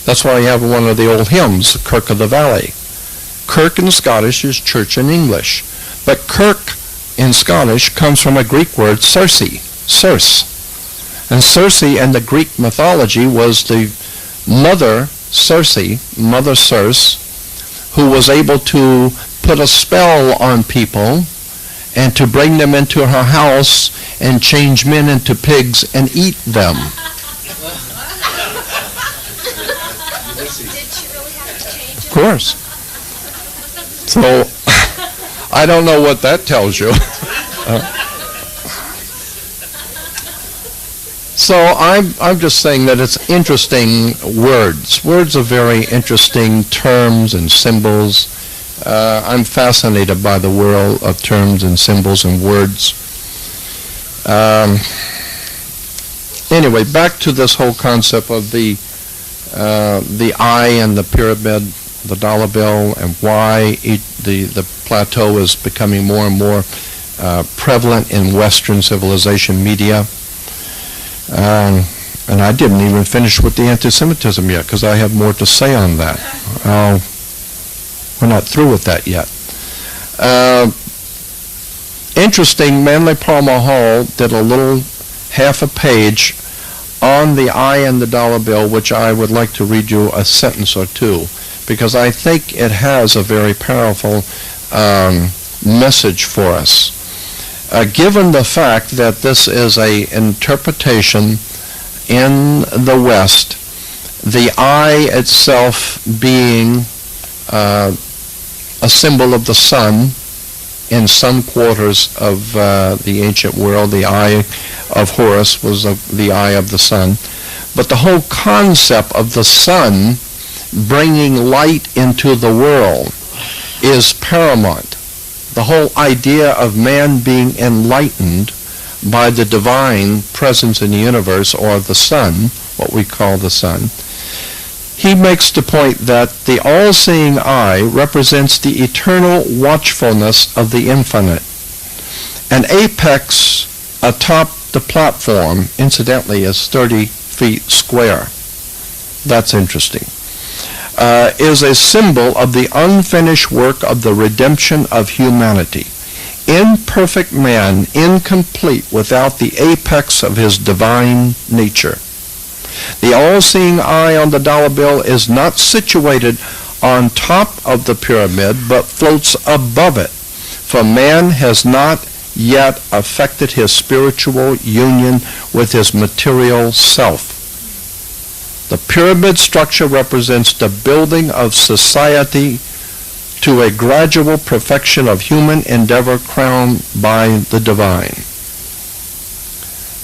Speaker 2: That's why I have one of the old hymns, Kirk of the Valley. Kirk in Scottish is church in English. But kirk in Scottish comes from a Greek word, Circe. And Circe in the Greek mythology was the mother Circe, who was able to put a spell on people and to bring them into her house and change men into pigs and eat them. Of course. So, I don't know what that tells you. So I'm just saying that it's interesting words. Words are very interesting terms and symbols. I'm fascinated by the world of terms and symbols and words. Anyway, back to this whole concept of the eye and the pyramid, the dollar bill, and why the plateau is becoming more and more prevalent in Western civilization media. And I didn't even finish with the anti-Semitism yet, because I have more to say on that. We're not through with that yet. Interesting, Manly Palmer Hall did a little half a page on the eye and the dollar bill, which I would like to read you a sentence or two, because I think it has a very powerful message for us. Given the fact that this is an interpretation in the West, the eye itself being a symbol of the sun in some quarters of the ancient world, the eye of Horus was the eye of the sun. But the whole concept of the sun bringing light into the world is paramount. The whole idea of man being enlightened by the divine presence in the universe, or the sun, what we call the sun, he makes the point that the all-seeing eye represents the eternal watchfulness of the infinite. An apex atop the platform, incidentally, is 30 feet square. That's interesting. Is a symbol of the unfinished work of the redemption of humanity. Imperfect man, incomplete without the apex of his divine nature. The all-seeing eye on the dollar bill is not situated on top of the pyramid, but floats above it, for man has not yet affected his spiritual union with his material self. The pyramid structure represents the building of society to a gradual perfection of human endeavor crowned by the divine.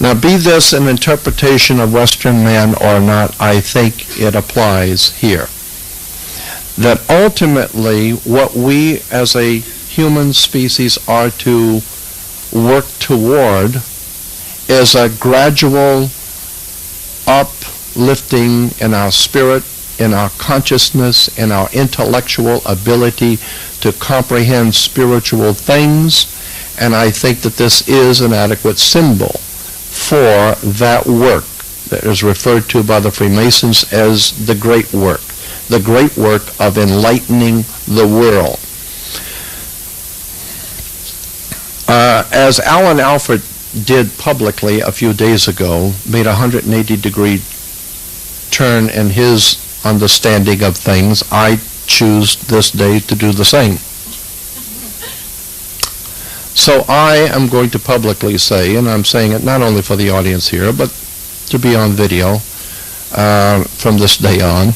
Speaker 2: Now, be this an interpretation of Western man or not, I think it applies here. That ultimately what we as a human species are to work toward is a gradual uplifting in our spirit, in our consciousness, in our intellectual ability to comprehend spiritual things, and I think that this is an adequate symbol for that work that is referred to by the Freemasons as the great work of enlightening the world. As Alan Alford did publicly a few days ago, made a 180-degree turn in his understanding of things, I choose this day to do the same. So I am going to publicly say, and I'm saying it not only for the audience here, but to be on video from this day on,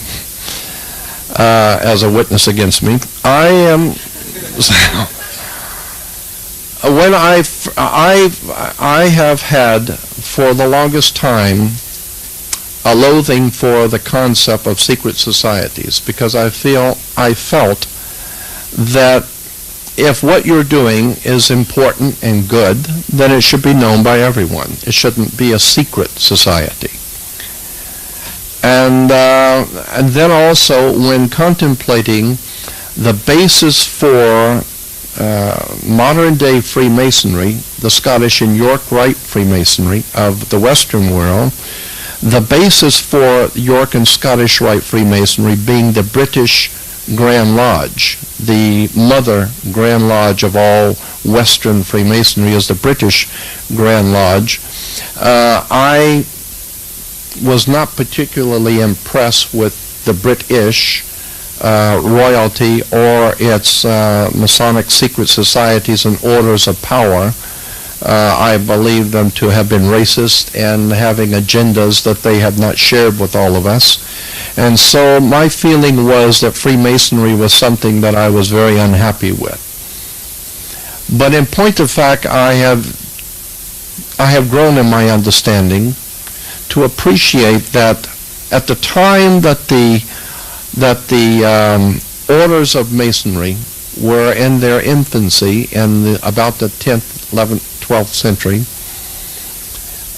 Speaker 2: as a witness against me, I am... when I have had for the longest time a loathing for the concept of secret societies, because I felt that if what you're doing is important and good, then it should be known by everyone. It shouldn't be a secret society. And then also, when contemplating the basis for modern-day Freemasonry, the Scottish and York Rite Freemasonry of the Western world, the basis for York and Scottish Rite Freemasonry being the British Grand Lodge, the mother Grand Lodge of all Western Freemasonry is the British Grand Lodge. I was not particularly impressed with the British royalty or its Masonic secret societies and orders of power. I believe them to have been racist and having agendas that they had not shared with all of us. And so my feeling was that Freemasonry was something that I was very unhappy with. But in point of fact, I have grown in my understanding to appreciate that at the time that the orders of Masonry were in their infancy in about the 10th, 11th, 12th century,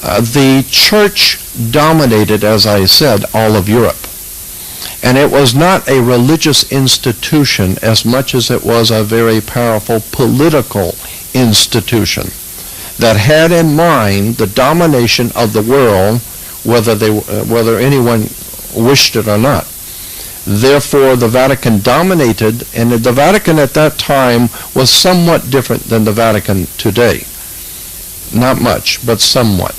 Speaker 2: the church dominated, as I said, all of Europe. And it was not a religious institution as much as it was a very powerful political institution that had in mind the domination of the world, whether anyone wished it or not. Therefore, the Vatican dominated, and the Vatican at that time was somewhat different than the Vatican today. Not much, but somewhat.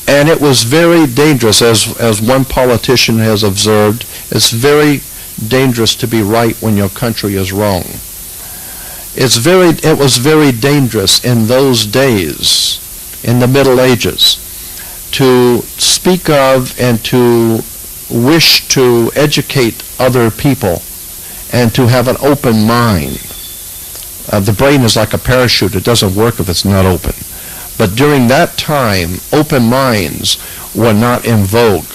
Speaker 2: And it was very dangerous, as one politician has observed, it's very dangerous to be right when your country is wrong. It was very dangerous in those days, in the Middle Ages, to speak of and to wish to educate other people and to have an open mind. The brain is like a parachute. It doesn't work if it's not open. But during that time, open minds were not in vogue.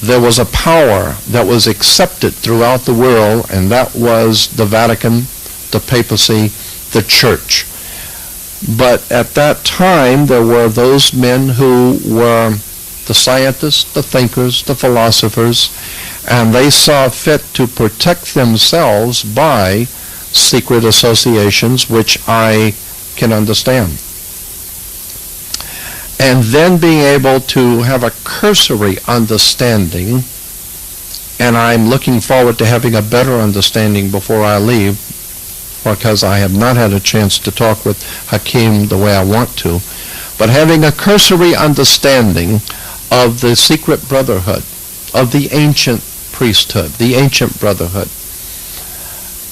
Speaker 2: There was a power that was accepted throughout the world, and that was the Vatican, the papacy, the church. But at that time, there were those men who were the scientists, the thinkers, the philosophers, and they saw fit to protect themselves by secret associations, which I can understand. And then being able to have a cursory understanding, and I'm looking forward to having a better understanding before I leave, because I have not had a chance to talk with Hakim the way I want to, but having a cursory understanding of the secret brotherhood, of the ancient priesthood, the ancient brotherhood,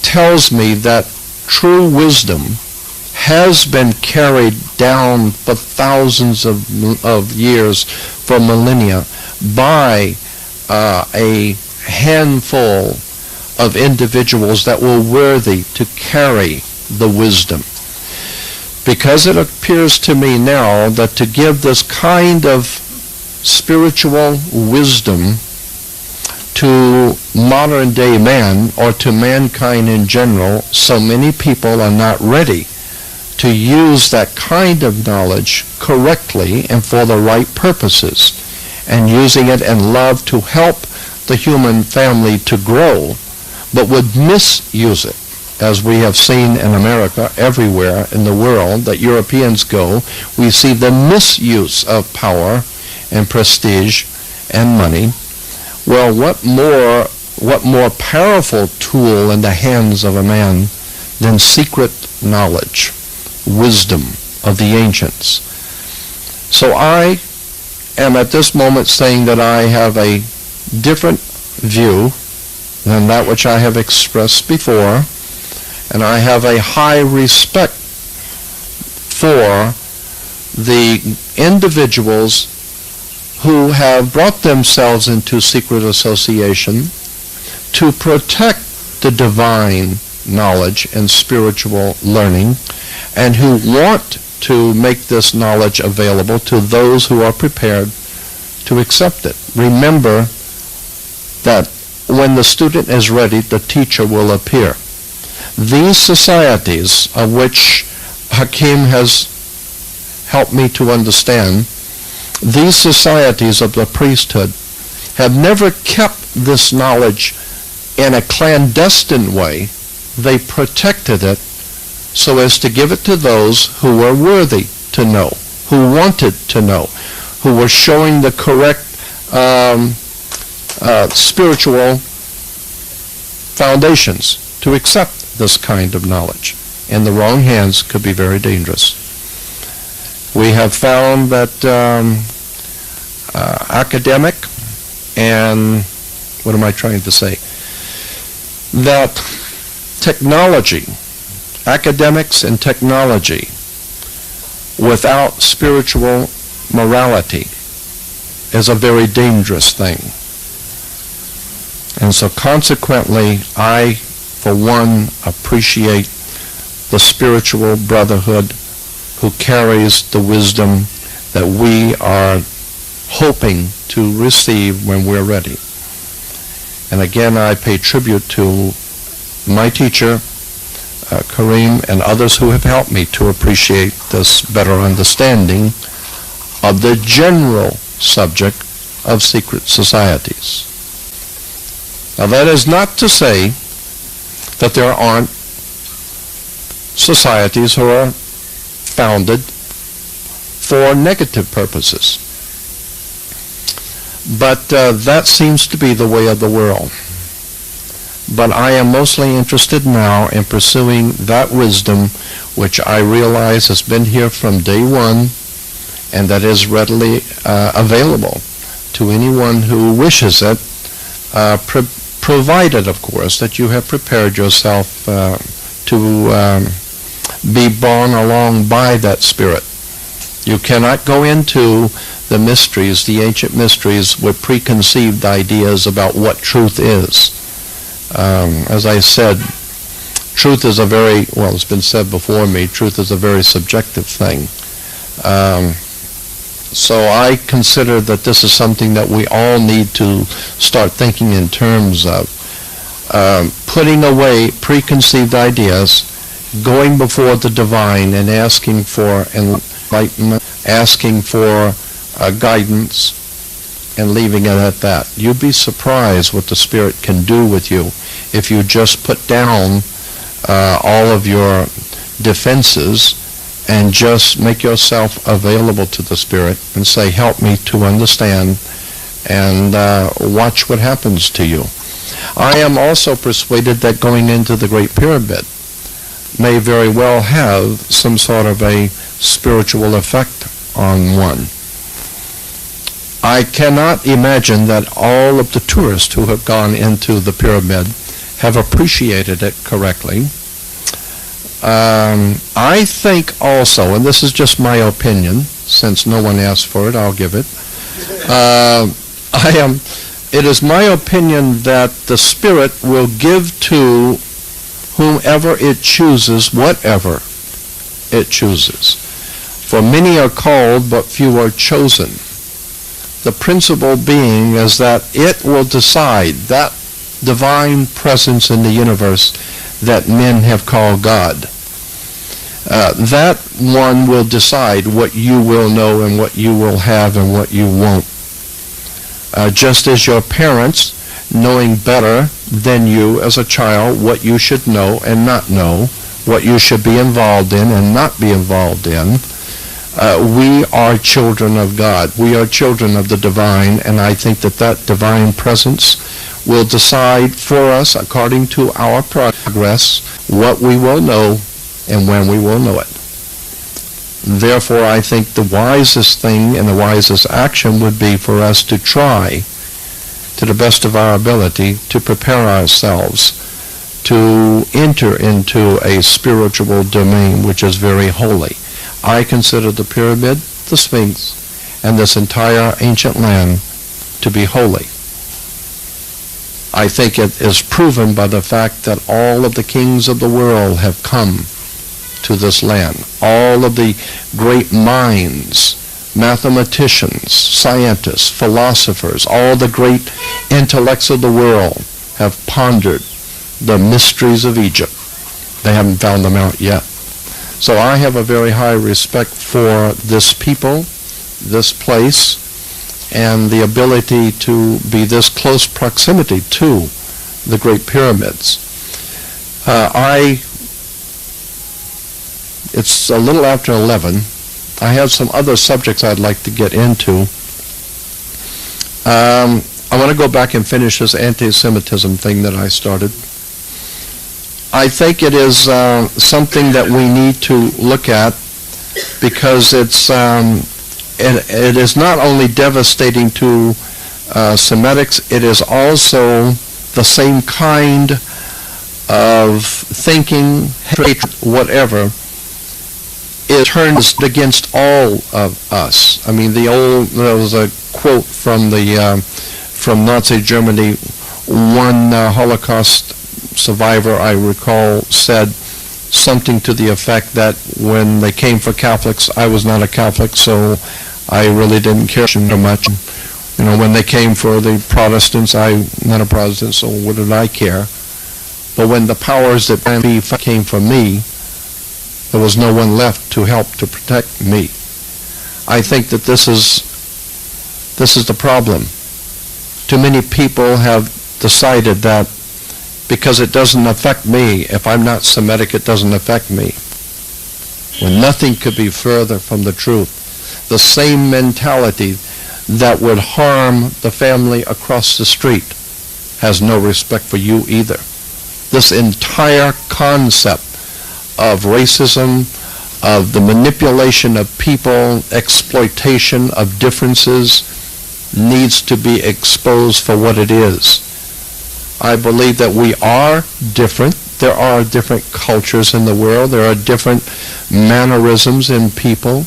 Speaker 2: tells me that true wisdom has been carried down for thousands of years, for millennia, by a handful of individuals that were worthy to carry the wisdom. Because it appears to me now that to give this kind of spiritual wisdom to modern day man, or to mankind in general, so many people are not ready to use that kind of knowledge correctly and for the right purposes, and using it in love to help the human family to grow, but would misuse it, as we have seen in America, everywhere in the world that Europeans go. We see the misuse of power and prestige and money. Well, what more powerful tool in the hands of a man than secret knowledge, wisdom of the ancients? So I am at this moment saying that I have a different view than that which I have expressed before, and I have a high respect for the individuals who have brought themselves into secret association to protect the divine knowledge and spiritual learning, and who want to make this knowledge available to those who are prepared to accept it. remember that when the student is ready, the teacher will appear. These societies, of which Hakim has helped me to understand, these societies of the priesthood have never kept this knowledge in a clandestine way. They protected it so as to give it to those who were worthy to know, who wanted to know, who were showing the correct spiritual foundations to accept this kind of knowledge. In the wrong hands could be very dangerous. We have found that academic and, what am I trying to say? That technology, academics and technology, without spiritual morality is a very dangerous thing. And so consequently, I, for one, appreciate the spiritual brotherhood who carries the wisdom that we are hoping to receive when we're ready. And again, I pay tribute to my teacher, Kareem, and others who have helped me to appreciate this better understanding of the general subject of secret societies. Now, that is not to say that there aren't societies who are founded for negative purposes. But that seems to be the way of the world. But I am mostly interested now in pursuing that wisdom which I realize has been here from day one and that is readily available to anyone who wishes it, provided, of course, that you have prepared yourself to be borne along by that Spirit. You cannot go into the mysteries, the ancient mysteries, with preconceived ideas about what truth is. As I said, truth is a very, well, it's been said before me, truth is a very subjective thing. So I consider that this is something that we all need to start thinking in terms of. Putting away preconceived ideas, going before the divine and asking for enlightenment, asking for guidance, and leaving it at that. You'd be surprised what the Spirit can do with you if you just put down all of your defenses and just make yourself available to the Spirit and say, help me to understand, and watch what happens to you. I am also persuaded that going into the Great Pyramid may very well have some sort of a spiritual effect on one. I cannot imagine that all of the tourists who have gone into the pyramid have appreciated it correctly. I think also, and this is just my opinion, since no one asked for it, I'll give it. It is my opinion that the Spirit will give to whomever it chooses, whatever it chooses. For many are called, but few are chosen. The principle being is that it will decide, that divine presence in the universe that men have called God. That one will decide what you will know and what you will have and what you won't. Just as your parents, knowing better than you as a child what you should know and not know, what you should be involved in and not be involved in, we are children of God. We are children of the divine, and I think that that divine presence will decide for us, according to our progress, what we will know and when we will know it. Therefore, I think the wisest thing and the wisest action would be for us to try, to the best of our ability, to prepare ourselves to enter into a spiritual domain which is very holy. I consider the pyramid, the Sphinx, and this entire ancient land to be holy. I think it is proven by the fact that all of the kings of the world have come to this land. All of the great minds mathematicians, scientists, philosophers, all the great intellects of the world have pondered the mysteries of Egypt. They haven't found them out yet. So I have a very high respect for this people, this place, and the ability to be this close proximity to the Great Pyramids. It's a little after 11. I have some other subjects I'd like to get into. I want to go back and finish this anti-Semitism thing that I started. I think it is something that we need to look at because it is not only devastating to Semitics, it is also the same kind of thinking, hatred, whatever, it turns against all of us. I mean, there was a quote from from Nazi Germany. One Holocaust survivor, I recall, said something to the effect that when they came for Catholics, I was not a Catholic, so I really didn't care so much. You know, when they came for the Protestants, I'm not a Protestant, so what did I care? But when the powers that be came for me, there was no one left to help to protect me. I think that this is the problem. Too many people have decided that because it doesn't affect me, if I'm not Semitic, it doesn't affect me. When nothing could be further from the truth. The same mentality that would harm the family across the street has no respect for you either. This entire concept of racism, of the manipulation of people, exploitation of differences, needs to be exposed for what it is. I believe that we are different. There are different cultures in the world. There are different mannerisms in people,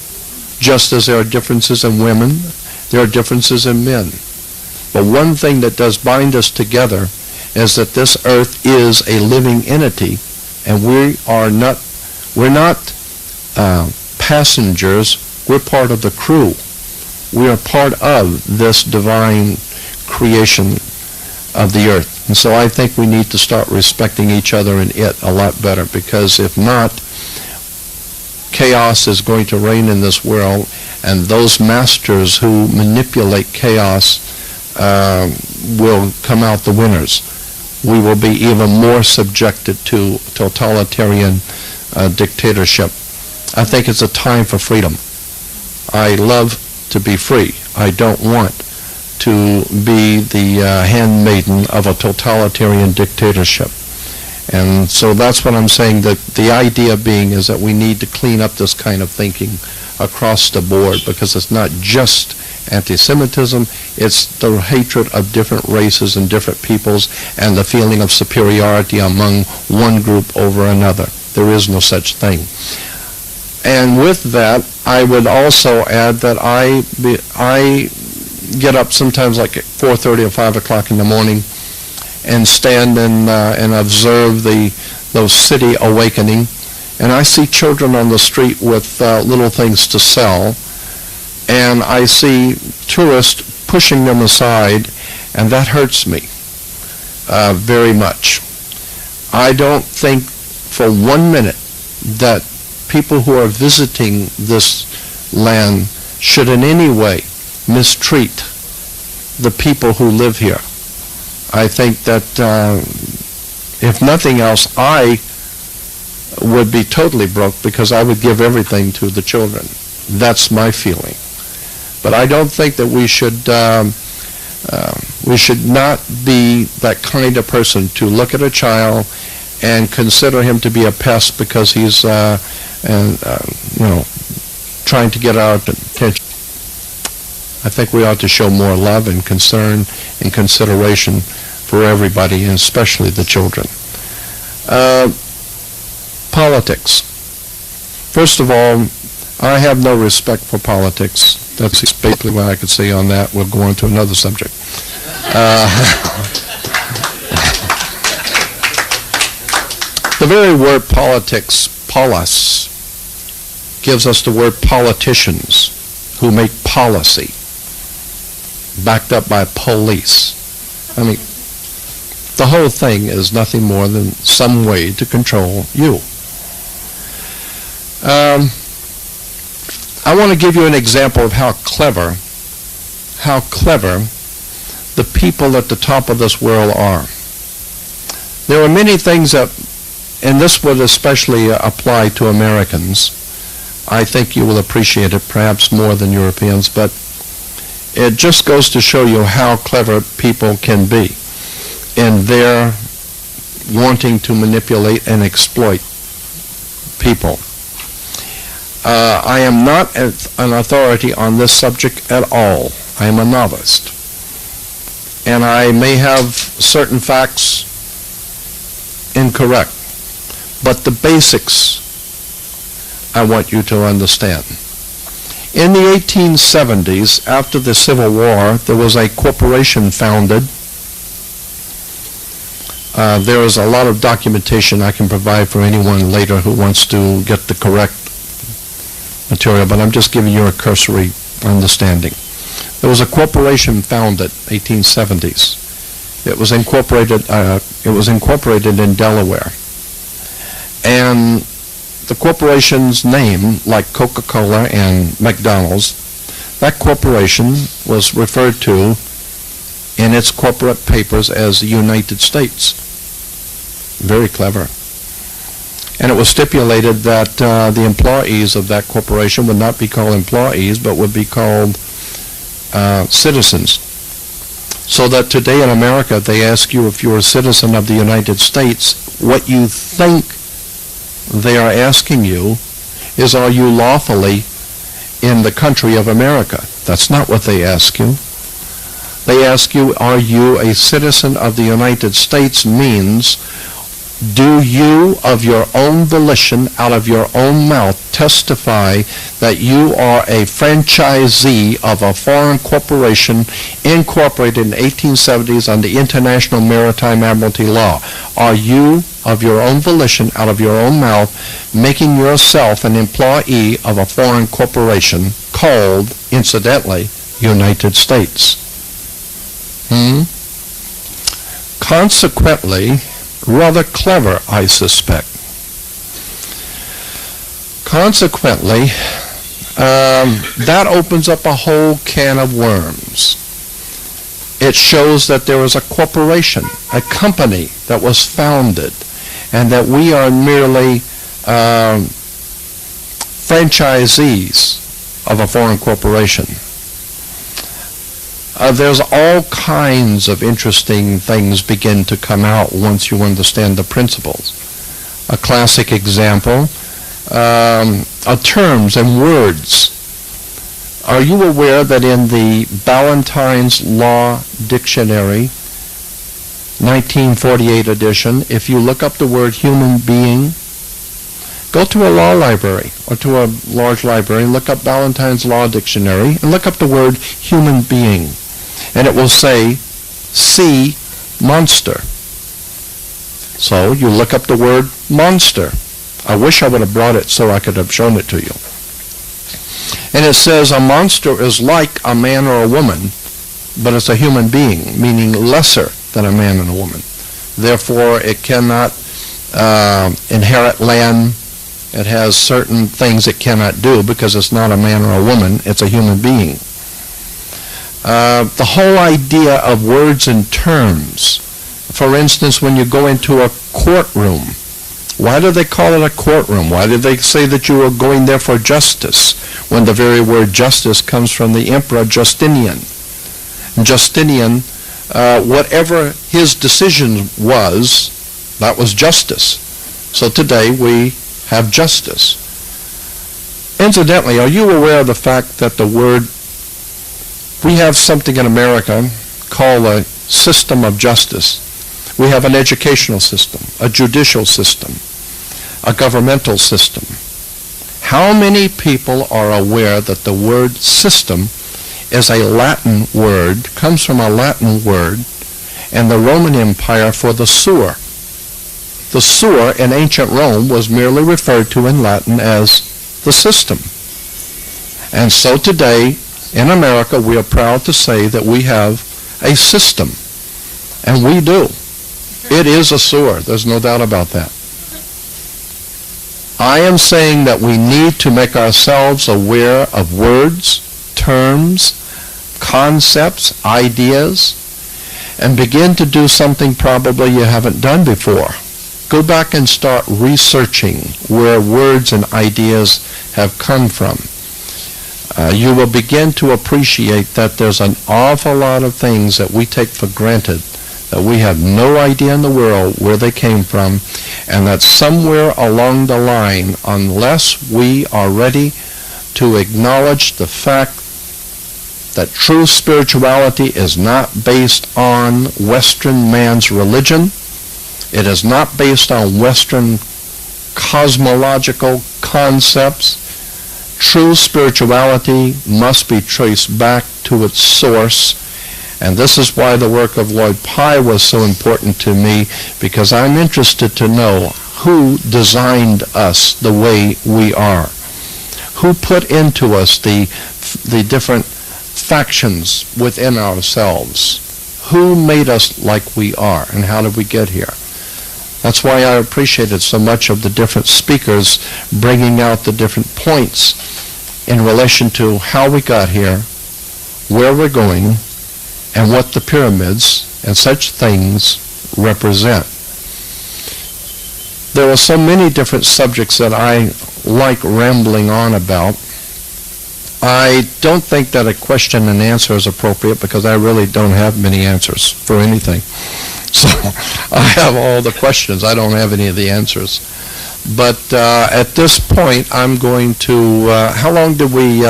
Speaker 2: just as there are differences in women. There are differences in men. But one thing that does bind us together is that this earth is a living entity, and we're not passengers. We're part of the crew. We are part of this divine creation of the earth. And so I think we need to start respecting each other and it a lot better, because if not, chaos is going to reign in this world, and those masters who manipulate chaos will come out the winners. We will be even more subjected to totalitarian dictatorship. I think it's a time for freedom. I love to be free. I don't want to be the handmaiden of a totalitarian dictatorship. And so that's what I'm saying. That the idea being is that we need to clean up this kind of thinking across the board, because it's not just anti-Semitism, it's the hatred of different races and different peoples and the feeling of superiority among one group over another. There is no such thing. And with that, I would also add that I get up sometimes like at 4:30 or 5 o'clock in the morning and stand and observe those city awakening. And I see children on the street with little things to sell, and I see tourists pushing them aside, and that hurts me very much. I don't think for 1 minute that people who are visiting this land should in any way mistreat the people who live here. I think that if nothing else, I would be totally broke because I would give everything to the children. That's my feeling. But I don't think that we should not be that kind of person to look at a child and consider him to be a pest because he's trying to get our attention. I think we ought to show more love and concern and consideration for everybody, and especially the children. Politics. First of all, I have no respect for politics. That's basically what I could say on that. We'll go on to another subject. The very word politics, polis, gives us the word politicians. who make policy backed up by police. I mean, the whole thing is nothing more than some way to control you. I want to give you an example of how clever the people at the top of this world are. There are many things that, and this would especially apply to Americans. I think you will appreciate it perhaps more than Europeans, but it just goes to show you how clever people can be in their wanting to manipulate and exploit people. I am not an authority on this subject at all. I am a novice. And I may have certain facts incorrect, but the basics I want you to understand. In the 1870s, after the Civil War, there was a corporation founded. There is a lot of documentation I can provide for anyone later who wants to get the correct material, but I'm just giving you a cursory understanding. There was a corporation founded 1870s. It was incorporated in Delaware. And the corporation's name, like Coca-Cola and McDonald's, that corporation was referred to in its corporate papers as the United States. Very clever. And it was stipulated that the employees of that corporation would not be called employees, but would be called citizens. So that today in America, they ask you if you're a citizen of the United States, what you think they are asking you is, are you lawfully in the country of America? That's not what they ask you. They ask you, are you a citizen of the United States? Means, do you, of your own volition, out of your own mouth, testify that you are a franchisee of a foreign corporation incorporated in the 1870s under International Maritime Admiralty Law? Are you, of your own volition, out of your own mouth, making yourself an employee of a foreign corporation called, incidentally, United States? Consequently, rather clever, I suspect. Consequently, that opens up a whole can of worms. It shows that there was a corporation, a company that was founded, and that we are merely franchisees of a foreign corporation. There's all kinds of interesting things begin to come out once you understand the principles. A classic example of terms and words. Are you aware that in the Ballantyne's Law Dictionary, 1948 edition, if you look up the word human being, go to a law library or to a large library, look up Ballantyne's Law Dictionary, and look up the word human being. And it will say, see monster. So you look up the word monster. I wish I would have brought it so I could have shown it to you. And it says a monster is like a man or a woman, but it's a human being, meaning lesser than a man and a woman. Therefore, it cannot inherit land. It has certain things it cannot do because it's not a man or a woman. It's a human being. The whole idea of words and terms. For instance, when you go into a courtroom, why do they call it a courtroom? Why did they say that you were going there for justice, when the very word justice comes from the Emperor Justinian? Justinian, whatever his decision was, that was justice. So today we have justice. Incidentally, are you aware of the fact that the word, we have something in America called a system of justice. We have an educational system, a judicial system, a governmental system. How many people are aware that the word system is a Latin word, comes from a Latin word, and the Roman Empire for the sewer? The sewer in ancient Rome was merely referred to in Latin as the system. And so today, in America, we are proud to say that we have a system. And we do. It is a sewer. There's no doubt about that. I am saying that we need to make ourselves aware of words, terms, concepts, ideas, and begin to do something probably you haven't done before. Go back and start researching where words and ideas have come from. You will begin to appreciate that there's an awful lot of things that we take for granted, that we have no idea in the world where they came from, and that somewhere along the line, unless we are ready to acknowledge the fact that true spirituality is not based on Western man's religion, it is not based on Western cosmological concepts. True spirituality must be traced back to its source. And this is why the work of Lloyd Pye was so important to me, because I'm interested to know who designed us the way we are. Who put into us the different factions within ourselves. Who made us like we are, and how did we get here? That's why I appreciated so much of the different speakers bringing out the different points in relation to how we got here, where we're going, and what the pyramids and such things represent. There are so many different subjects that I like rambling on about. I don't think that a question and answer is appropriate, because I really don't have many answers for anything. So I have all the questions. I don't have any of the answers. But at this point, I'm going to, how long did we,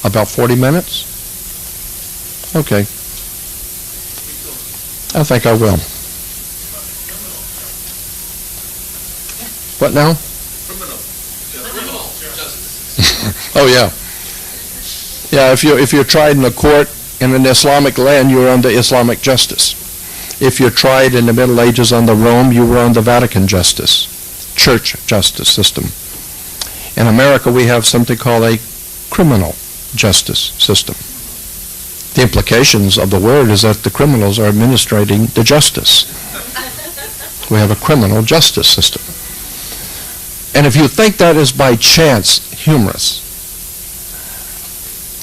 Speaker 2: about 40 minutes? Okay. I think I will. What now? Oh, yeah. Yeah, if you're tried in a court in an Islamic land, you're under Islamic justice. If you're tried in the Middle Ages under Rome, you were under Vatican justice, church justice system. In America, we have something called a criminal justice system. The implications of the word is that the criminals are administrating the justice. We have a criminal justice system. And if you think that is by chance humorous,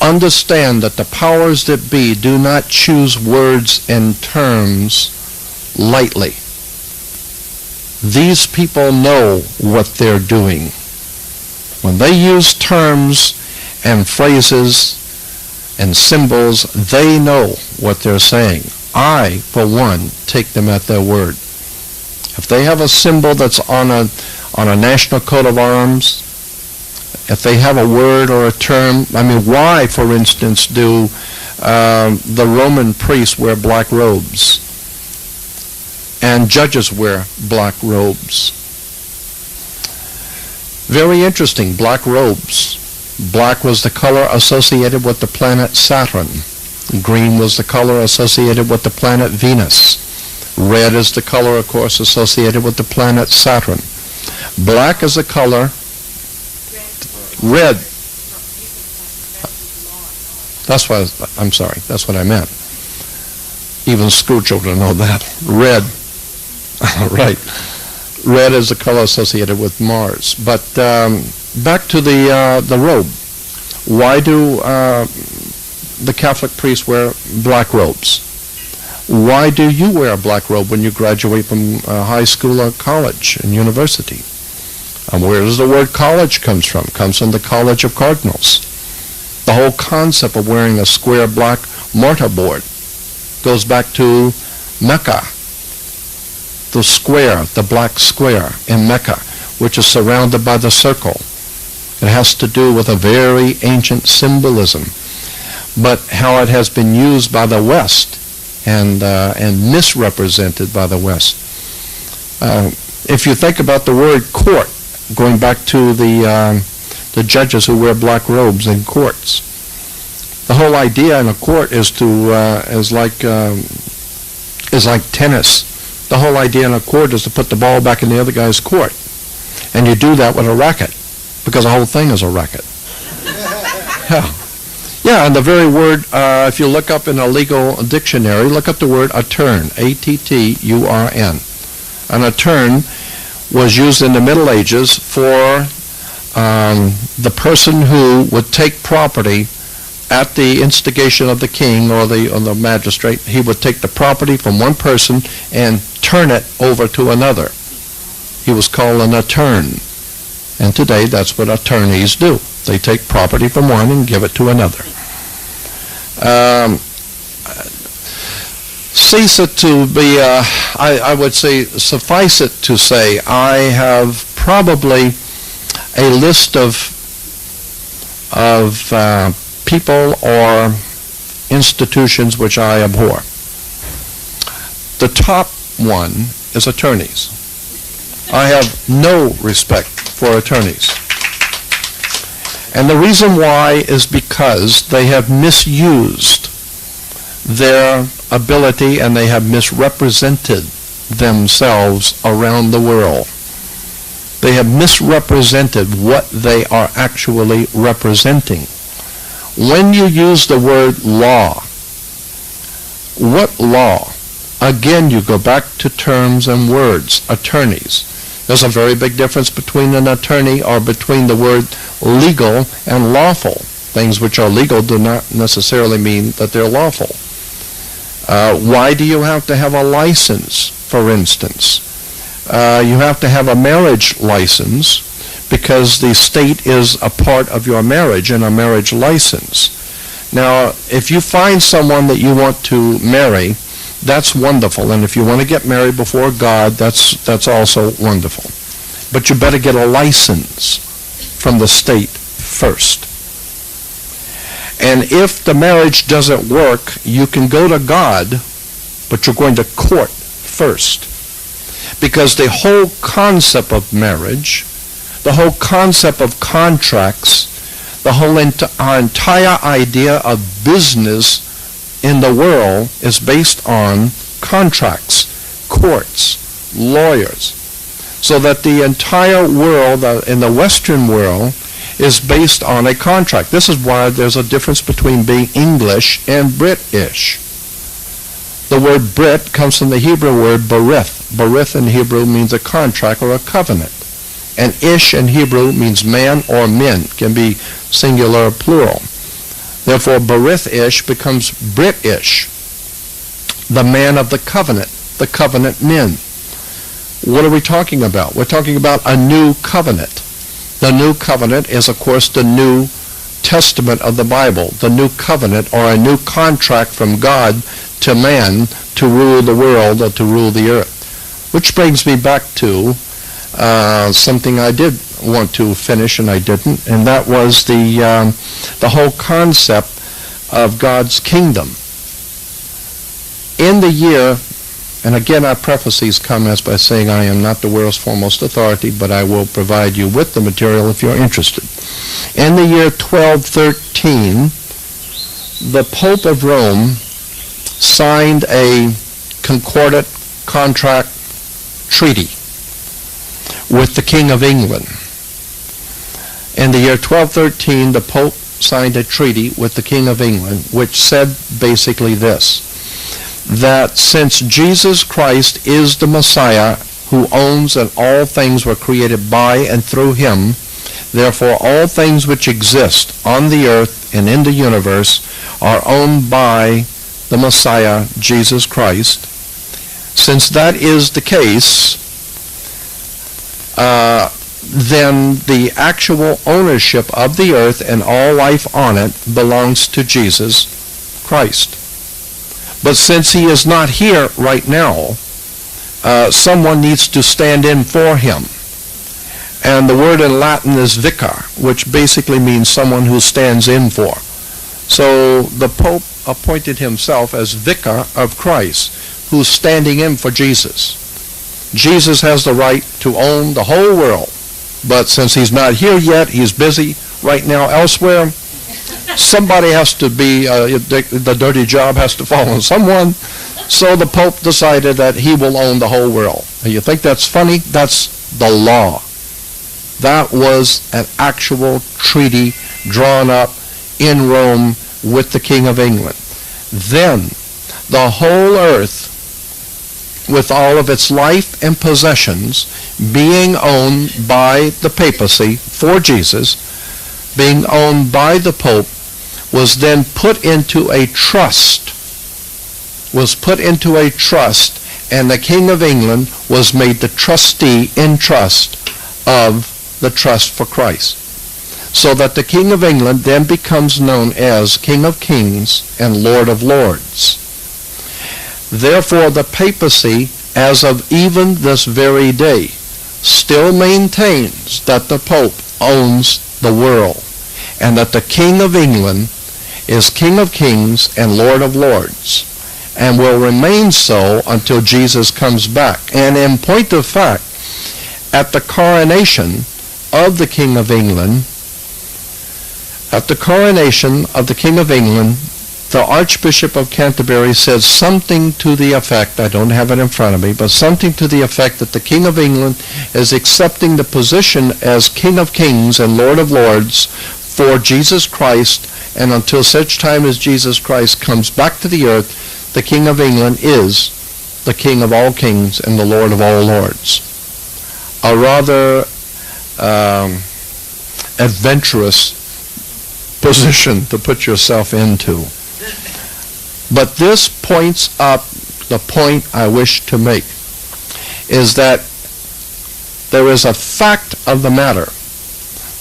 Speaker 2: understand that the powers that be do not choose words and terms lightly. These people know what they're doing. When they use terms and phrases and symbols, they know what they're saying. I, for one, take them at their word. If they have a symbol that's on a national coat of arms, if they have a word or a term, I mean, why, for instance, do the Roman priests wear black robes and judges wear black robes? Very interesting, black robes. Black was the color associated with the planet Saturn. Green was the color associated with the planet Venus. Red is the color, of course, associated with the planet Saturn. Black is the color. Red. That's what, I'm sorry, that's what I meant. Even school children know that. Red. Right. Red is the color associated with Mars. But back to the robe. Why do the Catholic priests wear black robes? Why do you wear a black robe when you graduate from high school or college and university? And where does the word college comes from? It comes from the College of Cardinals. The whole concept of wearing a square black mortarboard goes back to Mecca. The square, the black square in Mecca, which is surrounded by the circle. It has to do with a very ancient symbolism. But how it has been used by the West and misrepresented by the West. If you think about the word court, going back to the judges who wear black robes in courts, the whole idea in a court is like tennis. The whole idea in a court is to put the ball back in the other guy's court, and you do that with a racket, because the whole thing is a racket. Yeah, and the very word, if you look up in a legal dictionary, look up the word attern, A-T-T-U-R-N. An attern was used in the Middle Ages for the person who would take property at the instigation of the king or the magistrate. He would take the property from one person and turn it over to another. He was called an attern. And today, that's what attorneys do. They take property from one and give it to another. Cease it to be, I would say, suffice it to say, I have probably a list of people or institutions which I abhor. The top one is attorneys. I have no respect for attorneys. And the reason why is because they have misused their ability and they have misrepresented themselves around the world. They have misrepresented what they are actually representing. When you use the word law, what law? Again, you go back to terms and words, attorneys. There's a very big difference between an attorney or between the word legal and lawful. Things which are legal do not necessarily mean that they're lawful. Why do you have to have a license, for instance? You have to have a marriage license because the state is a part of your marriage and a marriage license. Now, if you find someone that you want to marry, that's wonderful. And if you want to get married before God, that's also wonderful. But you better get a license from the state first. And if the marriage doesn't work, you can go to God, but you're going to court first. Because the whole concept of marriage, the whole concept of contracts, the whole entire idea of business in the world is based on contracts, courts, lawyers. So that the entire world, in the Western world, is based on a contract. This is why there's a difference between being English and British. The word Brit comes from the Hebrew word berith. Berith in Hebrew means a contract or a covenant. And ish in Hebrew means man or men, can be singular or plural. Therefore, berith-ish becomes British, the man of the covenant men. What are we talking about? We're talking about a new covenant. The new covenant is, of course, the New Testament of the Bible, the new covenant or a new contract from God to man to rule the world or to rule the earth. Which brings me back to something I did want to finish and I didn't, and that was the whole concept of God's kingdom. In the year, and again I preface these comments by saying I am not the world's foremost authority, but I will provide you with the material if you're interested. In the year 1213, the Pope of Rome signed a concordat contract treaty with the King of England. In the year 1213, the Pope signed a treaty with the King of England, which said basically this, that since Jesus Christ is the Messiah who owns and all things were created by and through him, therefore all things which exist on the earth and in the universe are owned by the Messiah, Jesus Christ. Since that is the case, then the actual ownership of the earth and all life on it belongs to Jesus Christ. But since he is not here right now, someone needs to stand in for him. And the word in Latin is vicar, which basically means someone who stands in for. So the Pope appointed himself as vicar of Christ, who's standing in for Jesus. Jesus has the right to own the whole world, but since he's not here yet, he's busy right now elsewhere. Somebody has to be, the dirty job has to fall on someone, so the Pope decided that he will own the whole world. And you think that's funny? That's the law. That was an actual treaty drawn up in Rome with the King of England. Then the whole earth, with all of its life and possessions, being owned by the papacy for Jesus, being owned by the Pope, was then put into a trust, and the King of England was made the trustee in trust of the Trust for Christ. So that the King of England then becomes known as King of Kings and Lord of Lords. Therefore, the papacy, as of even this very day, still maintains that the Pope owns the world, and that the King of England is King of Kings and Lord of Lords, and will remain so until Jesus comes back. And in point of fact, at the coronation of the King of England, the Archbishop of Canterbury said something to the effect, I don't have it in front of me, but something to the effect that the King of England is accepting the position as King of Kings and Lord of Lords for Jesus Christ, and until such time as Jesus Christ comes back to the earth, the King of England is the King of all kings and the Lord of all lords. A rather adventurous position to put yourself into. But this points up the point I wish to make, is that there is a fact of the matter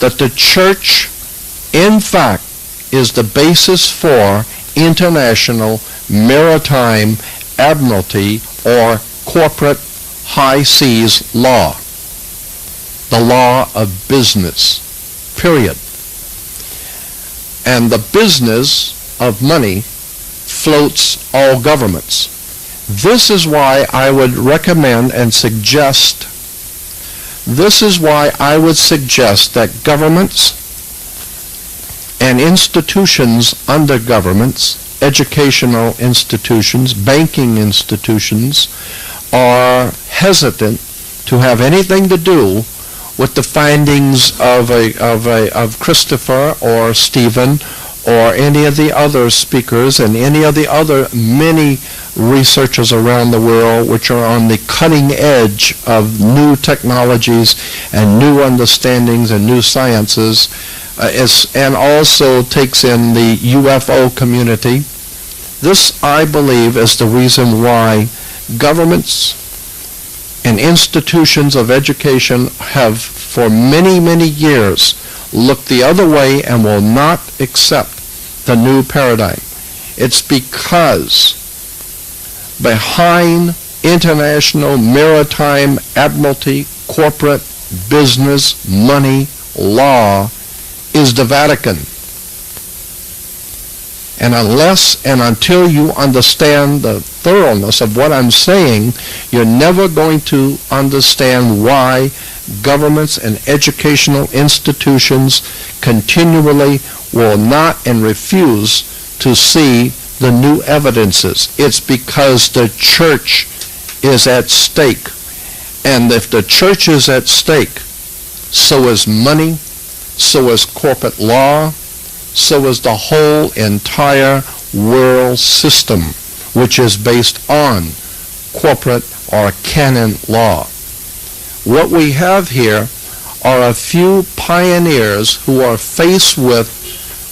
Speaker 2: that the church, in fact, is the basis for international maritime admiralty or corporate high seas law, the law of business, period. And the business of money floats all governments. This is why I would recommend and suggest, that governments and institutions under governments, educational institutions, banking institutions, are hesitant to have anything to do with the findings of Christopher or Stephen or any of the other speakers and any of the other many researchers around the world which are on the cutting edge of new technologies and new understandings and new sciences, and also takes in the UFO community. This, I believe, is the reason why governments and institutions of education have for many, many years looked the other way and will not accept the new paradigm. It's because behind international maritime admiralty, corporate business, money, law is the Vatican. And unless and until you understand the thoroughness of what I'm saying, you're never going to understand why governments and educational institutions continually will not and refuse to see the new evidences. It's because the church is at stake. And if the church is at stake, so is money, so is corporate law, so is the whole entire world system, which is based on corporate or canon law. What we have here are a few pioneers who are faced with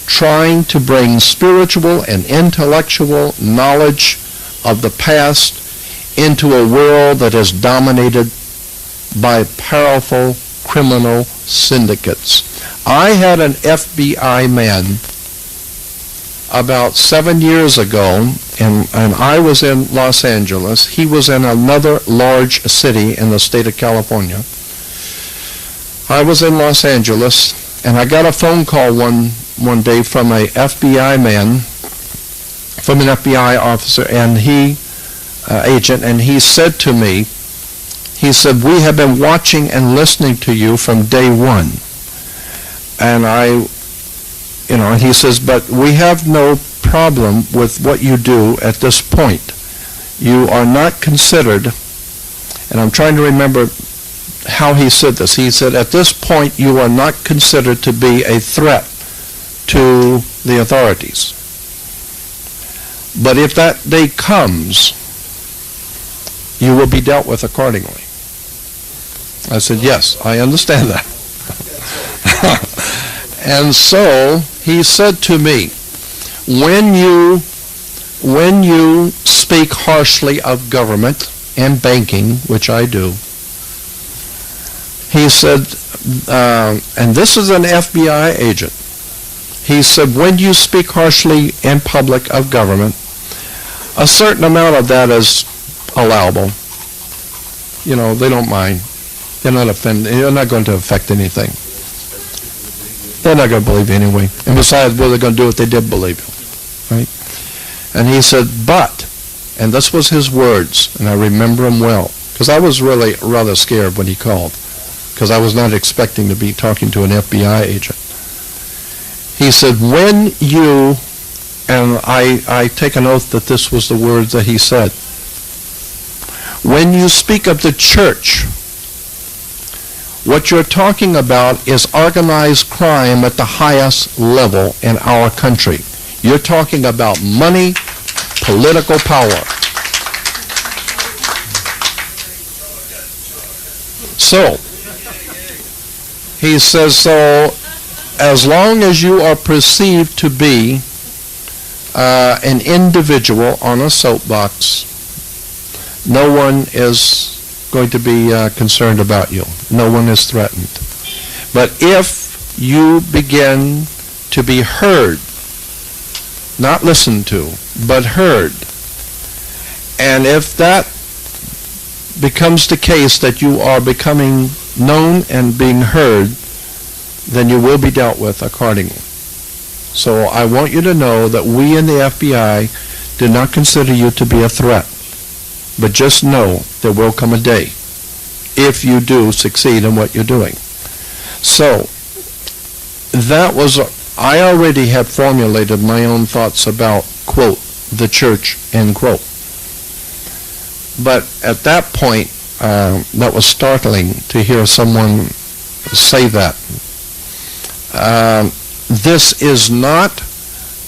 Speaker 2: trying to bring spiritual and intellectual knowledge of the past into a world that is dominated by powerful criminal syndicates. I had an FBI man about 7 years ago, and I was in Los Angeles. He was in another large city in the state of California. I was in Los Angeles, and I got a phone call one day from an FBI man, from an FBI officer, and agent, and he said to me, he said, "We have been watching and listening to you from day one." And and he says, "But we have no problem with what you do at this point. You are not considered," and I'm trying to remember how he said this. He said, "At this point, you are not considered to be a threat to the authorities. But if that day comes, you will be dealt with accordingly. I said, yes, I understand that. And so he said to me, when you speak harshly of government and banking, which I do, he said, and this is an FBI agent, he said, when you speak harshly in public of government, a certain amount of that is allowable. You know, they don't mind. They're not offended. They're not going to affect anything. They're not going to believe you anyway. And besides, what are they going to do if they did believe you? Right? And he said, but, and this was his words, and I remember them well, because I was really rather scared when he called, because I was not expecting to be talking to an FBI agent. He said, when you, and I take an oath that this was the words that he said, when you speak of the church, what you're talking about is organized crime at the highest level in our country. You're talking about money, political power. So, he says, so as long as you are perceived to be an individual on a soapbox, no one is going to be concerned about you. No one is threatened. But if you begin to be heard, not listened to, but heard, and if that becomes the case that you are becoming known and being heard, then you will be dealt with accordingly. So I want you to know that we in the FBI do not consider you to be a threat. But just know there will come a day if you do succeed in what you're doing. So that was, I already had formulated my own thoughts about, quote, the church, end quote. But at that point, that was startling to hear someone say that. This is not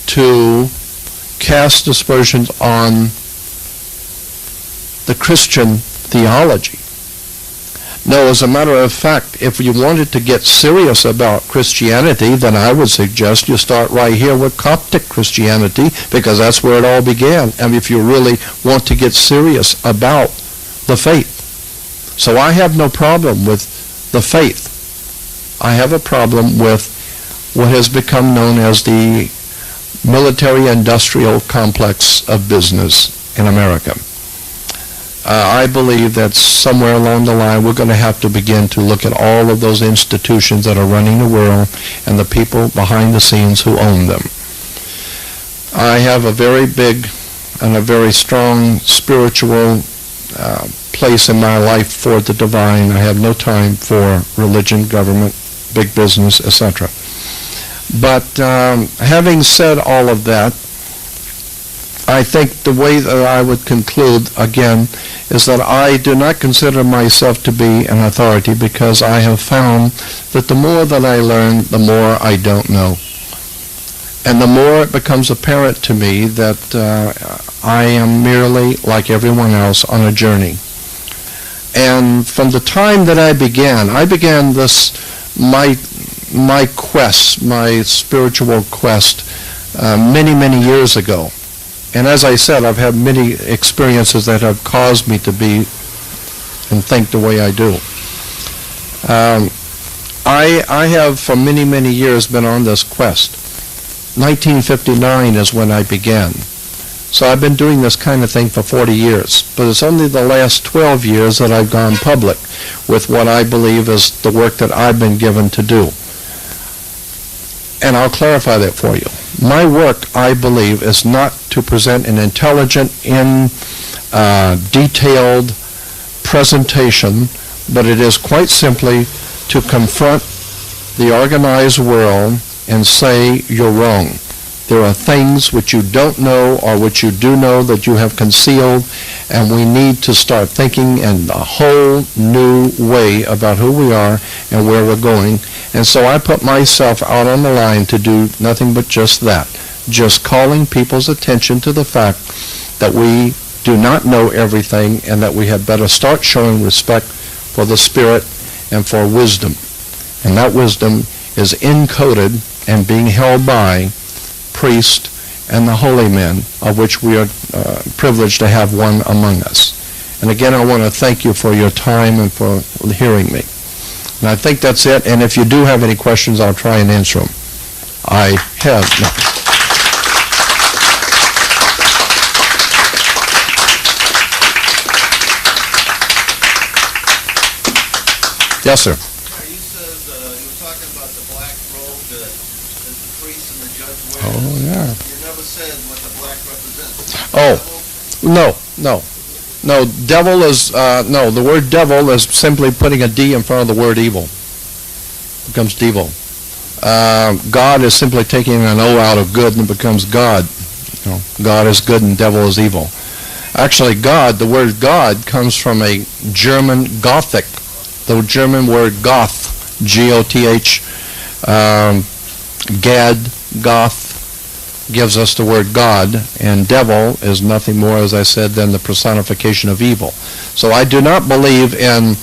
Speaker 2: to cast aspersions on the Christian theology. No, as a matter of fact, if you wanted to get serious about Christianity, then I would suggest you start right here with Coptic Christianity, because that's where it all began. And if you really want to get serious about the faith. So I have no problem with the faith. I have a problem with what has become known as the military-industrial complex of business in America. I believe that somewhere along the line we're going to have to begin to look at all of those institutions that are running the world and the people behind the scenes who own them. I have a very big and a very strong spiritual place in my life for the divine. I have no time for religion, government, big business, etc. But having said all of that, I think the way that I would conclude, again, is that I do not consider myself to be an authority, because I have found that the more that I learn, the more I don't know. And the more it becomes apparent to me that I am merely, like everyone else, on a journey. And from the time that I began this, my quest, my spiritual quest, many, many years ago. And as I said, I've had many experiences that have caused me to be and think the way I do. I have for many, many years been on this quest. 1959 is when I began. So I've been doing this kind of thing for 40 years. But it's only the last 12 years that I've gone public with what I believe is the work that I've been given to do. And I'll clarify that for you. My work, I believe, is not to present an intelligent, detailed presentation, but it is quite simply to confront the organized world and say you're wrong. There are things which you don't know or which you do know that you have concealed, and we need to start thinking in a whole new way about who we are and where we're going. And so I put myself out on the line to do nothing but just that, just calling people's attention to the fact that we do not know everything and that we had better start showing respect for the Spirit and for wisdom. And that wisdom is encoded and being held by priests and the holy men, of which we are privileged to have one among us. And again, I want to thank you for your time and for hearing me. And I think that's it. And if you do have any questions, I'll try and answer them. I have none. Yes, sir.
Speaker 3: You said you were talking about the black robe that the priest and the judge wear.
Speaker 2: Oh, yeah.
Speaker 3: You never said what the black represents.
Speaker 2: Oh, no. Devil is, no, the word devil is simply putting a D in front of the word evil. It becomes devil. God is simply taking an O out of good and it becomes God. You know, God is good and devil is evil. Actually, God, the word God comes from a German Gothic, the German word Goth, G-O-T-H, Gad, Goth, gives us the word God, and devil is nothing more, as I said, than the personification of evil. So I do not believe in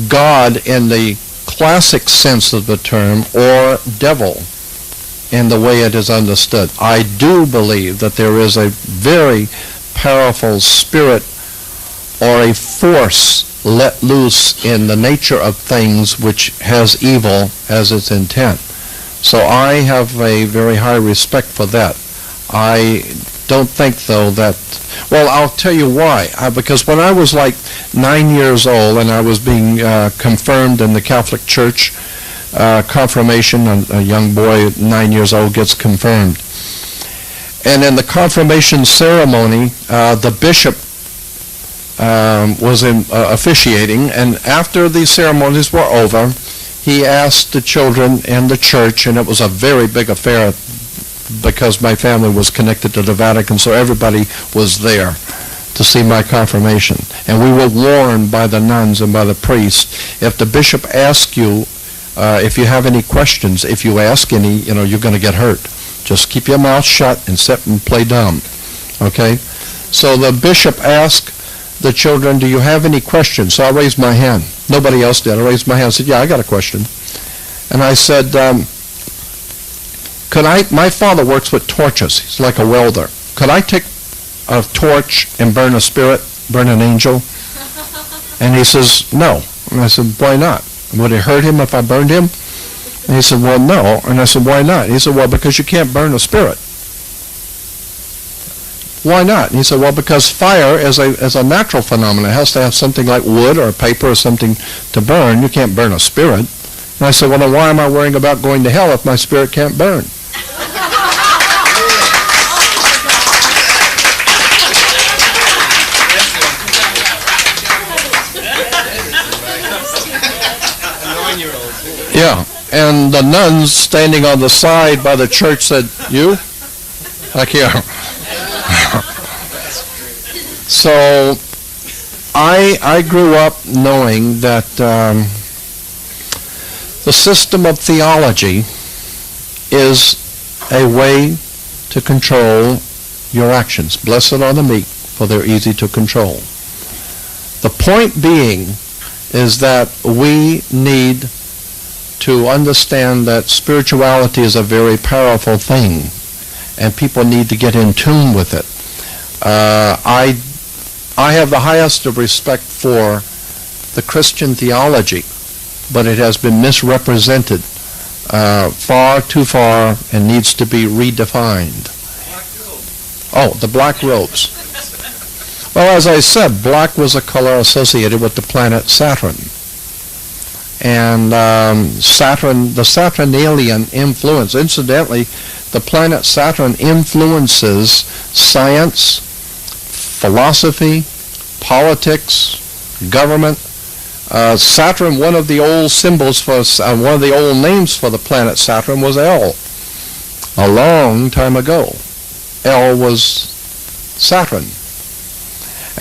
Speaker 2: God in the classic sense of the term or devil in the way it is understood. I do believe that there is a very powerful spirit or a force let loose in the nature of things which has evil as its intent. So I have a very high respect for that. I don't think, though, that... Well, I'll tell you why. Because when I was like 9 years old and I was being confirmed in the Catholic Church, confirmation, a young boy, 9 years old, gets confirmed. And in the confirmation ceremony, the bishop was officiating, and after the ceremonies were over, he asked the children in the church, and it was a very big affair because my family was connected to the Vatican, so everybody was there to see my confirmation. And we were warned by the nuns and by the priests, if the bishop asks you, if you have any questions, if you ask any, you're going to get hurt. Just keep your mouth shut and sit and play dumb. Okay? So the bishop asked the children, do you have any questions? So I raised my hand. Nobody else did. I raised my hand and said, yeah, I got a question. And I said, my father works with torches. He's like a welder. Could I take a torch and burn a spirit, burn an angel? And he says, no. And I said, why not? Would it hurt him if I burned him? And he said, well, no. And I said, why not? And he said, well, because you can't burn a spirit. Why not? And he said, well, because fire is a natural phenomenon. It has to have something like wood or paper or something to burn. You can't burn a spirit. And I said, well, then why am I worrying about going to hell if my spirit can't burn? Yeah, and the nuns standing on the side by the church said, you? Like here. So I grew up knowing that the system of theology is a way to control your actions. Blessed are the meek, for they're easy to control. The point being is that we need to understand that spirituality is a very powerful thing, and people need to get in tune with it. I have the highest of respect for the Christian theology, but it has been misrepresented far too far and needs to be redefined. Oh, the black robes. Well, as I said, black was a color associated with the planet Saturn. And Saturn, the Saturnalian influence, incidentally, the planet Saturn influences science, philosophy, politics, government. Saturn, one of the old symbols for, one of the old names for the planet Saturn was L. A long time ago, L was Saturn.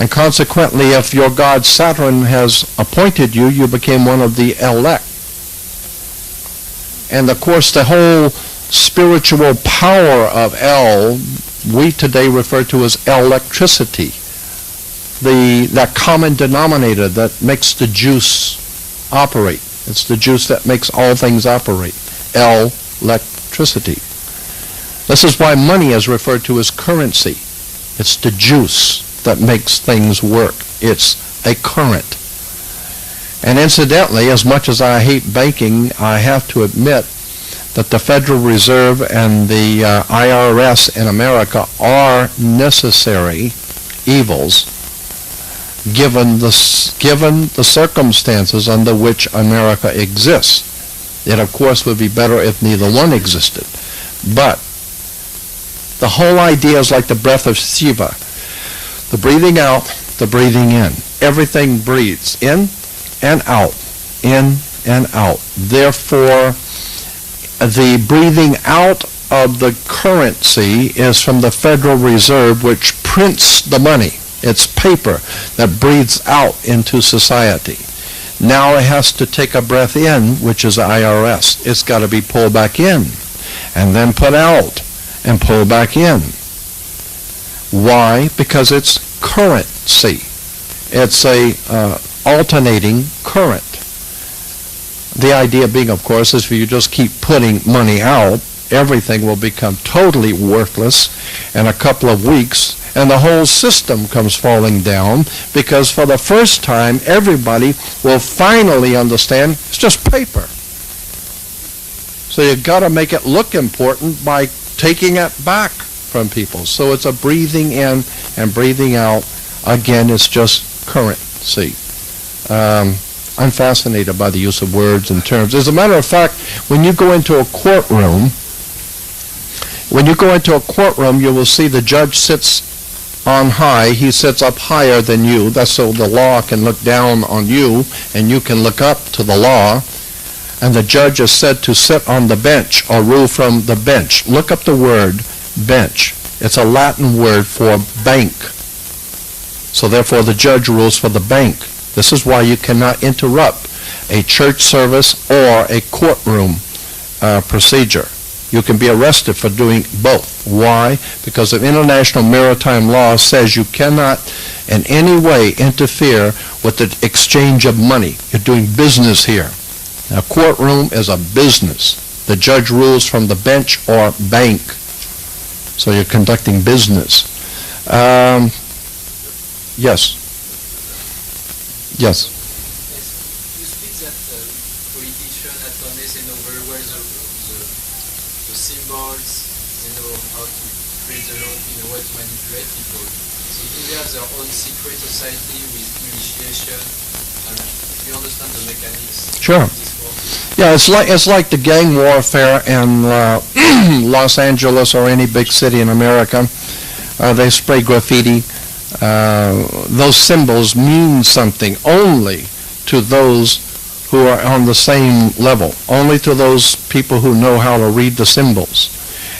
Speaker 2: And consequently, if your god Saturn has appointed you, you became one of the elect. And of course, the whole spiritual power of L, we today refer to as electricity. That common denominator that makes the juice operate. It's the juice that makes all things operate. Electricity. This is why money is referred to as currency. It's the juice that makes things work. It's a current. And incidentally, as much as I hate banking, I have to admit that the Federal Reserve and the IRS in America are necessary evils given the circumstances under which America exists. It, of course, would be better if neither one existed. But the whole idea is like the breath of Shiva. The breathing out, the breathing in. Everything breathes in and out, in and out. Therefore, the breathing out of the currency is from the Federal Reserve, which prints the money. It's paper that breathes out into society. Now it has to take a breath in, which is the IRS. It's got to be pulled back in, and then put out, and pull back in. Why? Because it's currency. It's a alternating current. The idea being, of course, is if you just keep putting money out, everything will become totally worthless in a couple of weeks, and the whole system comes falling down, because for the first time, everybody will finally understand it's just paper. So you've got to make it look important by taking it back from people. So it's a breathing in and breathing out. Again, it's just currency. I'm fascinated by the use of words and terms. As a matter of fact, when you go into a courtroom, you will see the judge sits on high. He sits up higher than you. That's so the law can look down on you, and you can look up to the law. And the judge is said to sit on the bench or rule from the bench. Look up the word bench. It's a Latin word for bank. So therefore, the judge rules for the bank. This is why you cannot interrupt a church service or a courtroom procedure. You can be arrested for doing both. Why? Because of international maritime law says you cannot in any way interfere with the exchange of money. You're doing business here. Now, courtroom is a business. The judge rules from the bench or bank. So you're conducting business. Yes. Yes.
Speaker 4: You speak that politicians, attorneys, they know very well the symbols, they know how to create the law in a way to manipulate people. So do they have their own secret society with initiation? And do you understand the mechanics?
Speaker 2: Sure. Yeah, it's like the gang warfare in Los Angeles or any big city in America. They spray graffiti. Those symbols mean something only to those who are on the same level, only to those people who know how to read the symbols.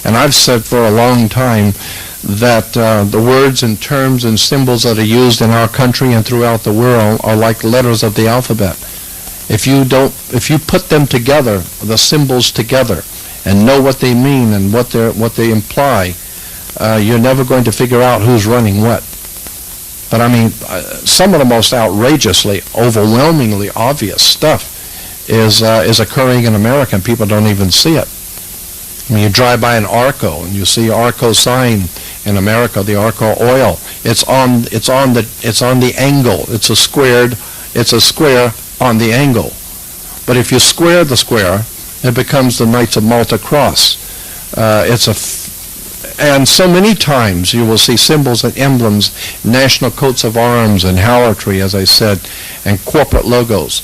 Speaker 2: And I've said for a long time that the words and terms and symbols that are used in our country and throughout the world are like letters of the alphabet. If you put them together, the symbols together, and know what they mean and what they imply, you're never going to figure out who's running what. But I mean, some of the most outrageously, overwhelmingly obvious stuff is occurring in America, and people don't even see it. When you drive by an Arco and you see Arco sign in America, the Arco oil, it's on the angle. It's a square on the angle. But if you square the square, it becomes the Knights of Malta cross. And so many times you will see symbols and emblems, national coats of arms and harlotry, as I said, and corporate logos.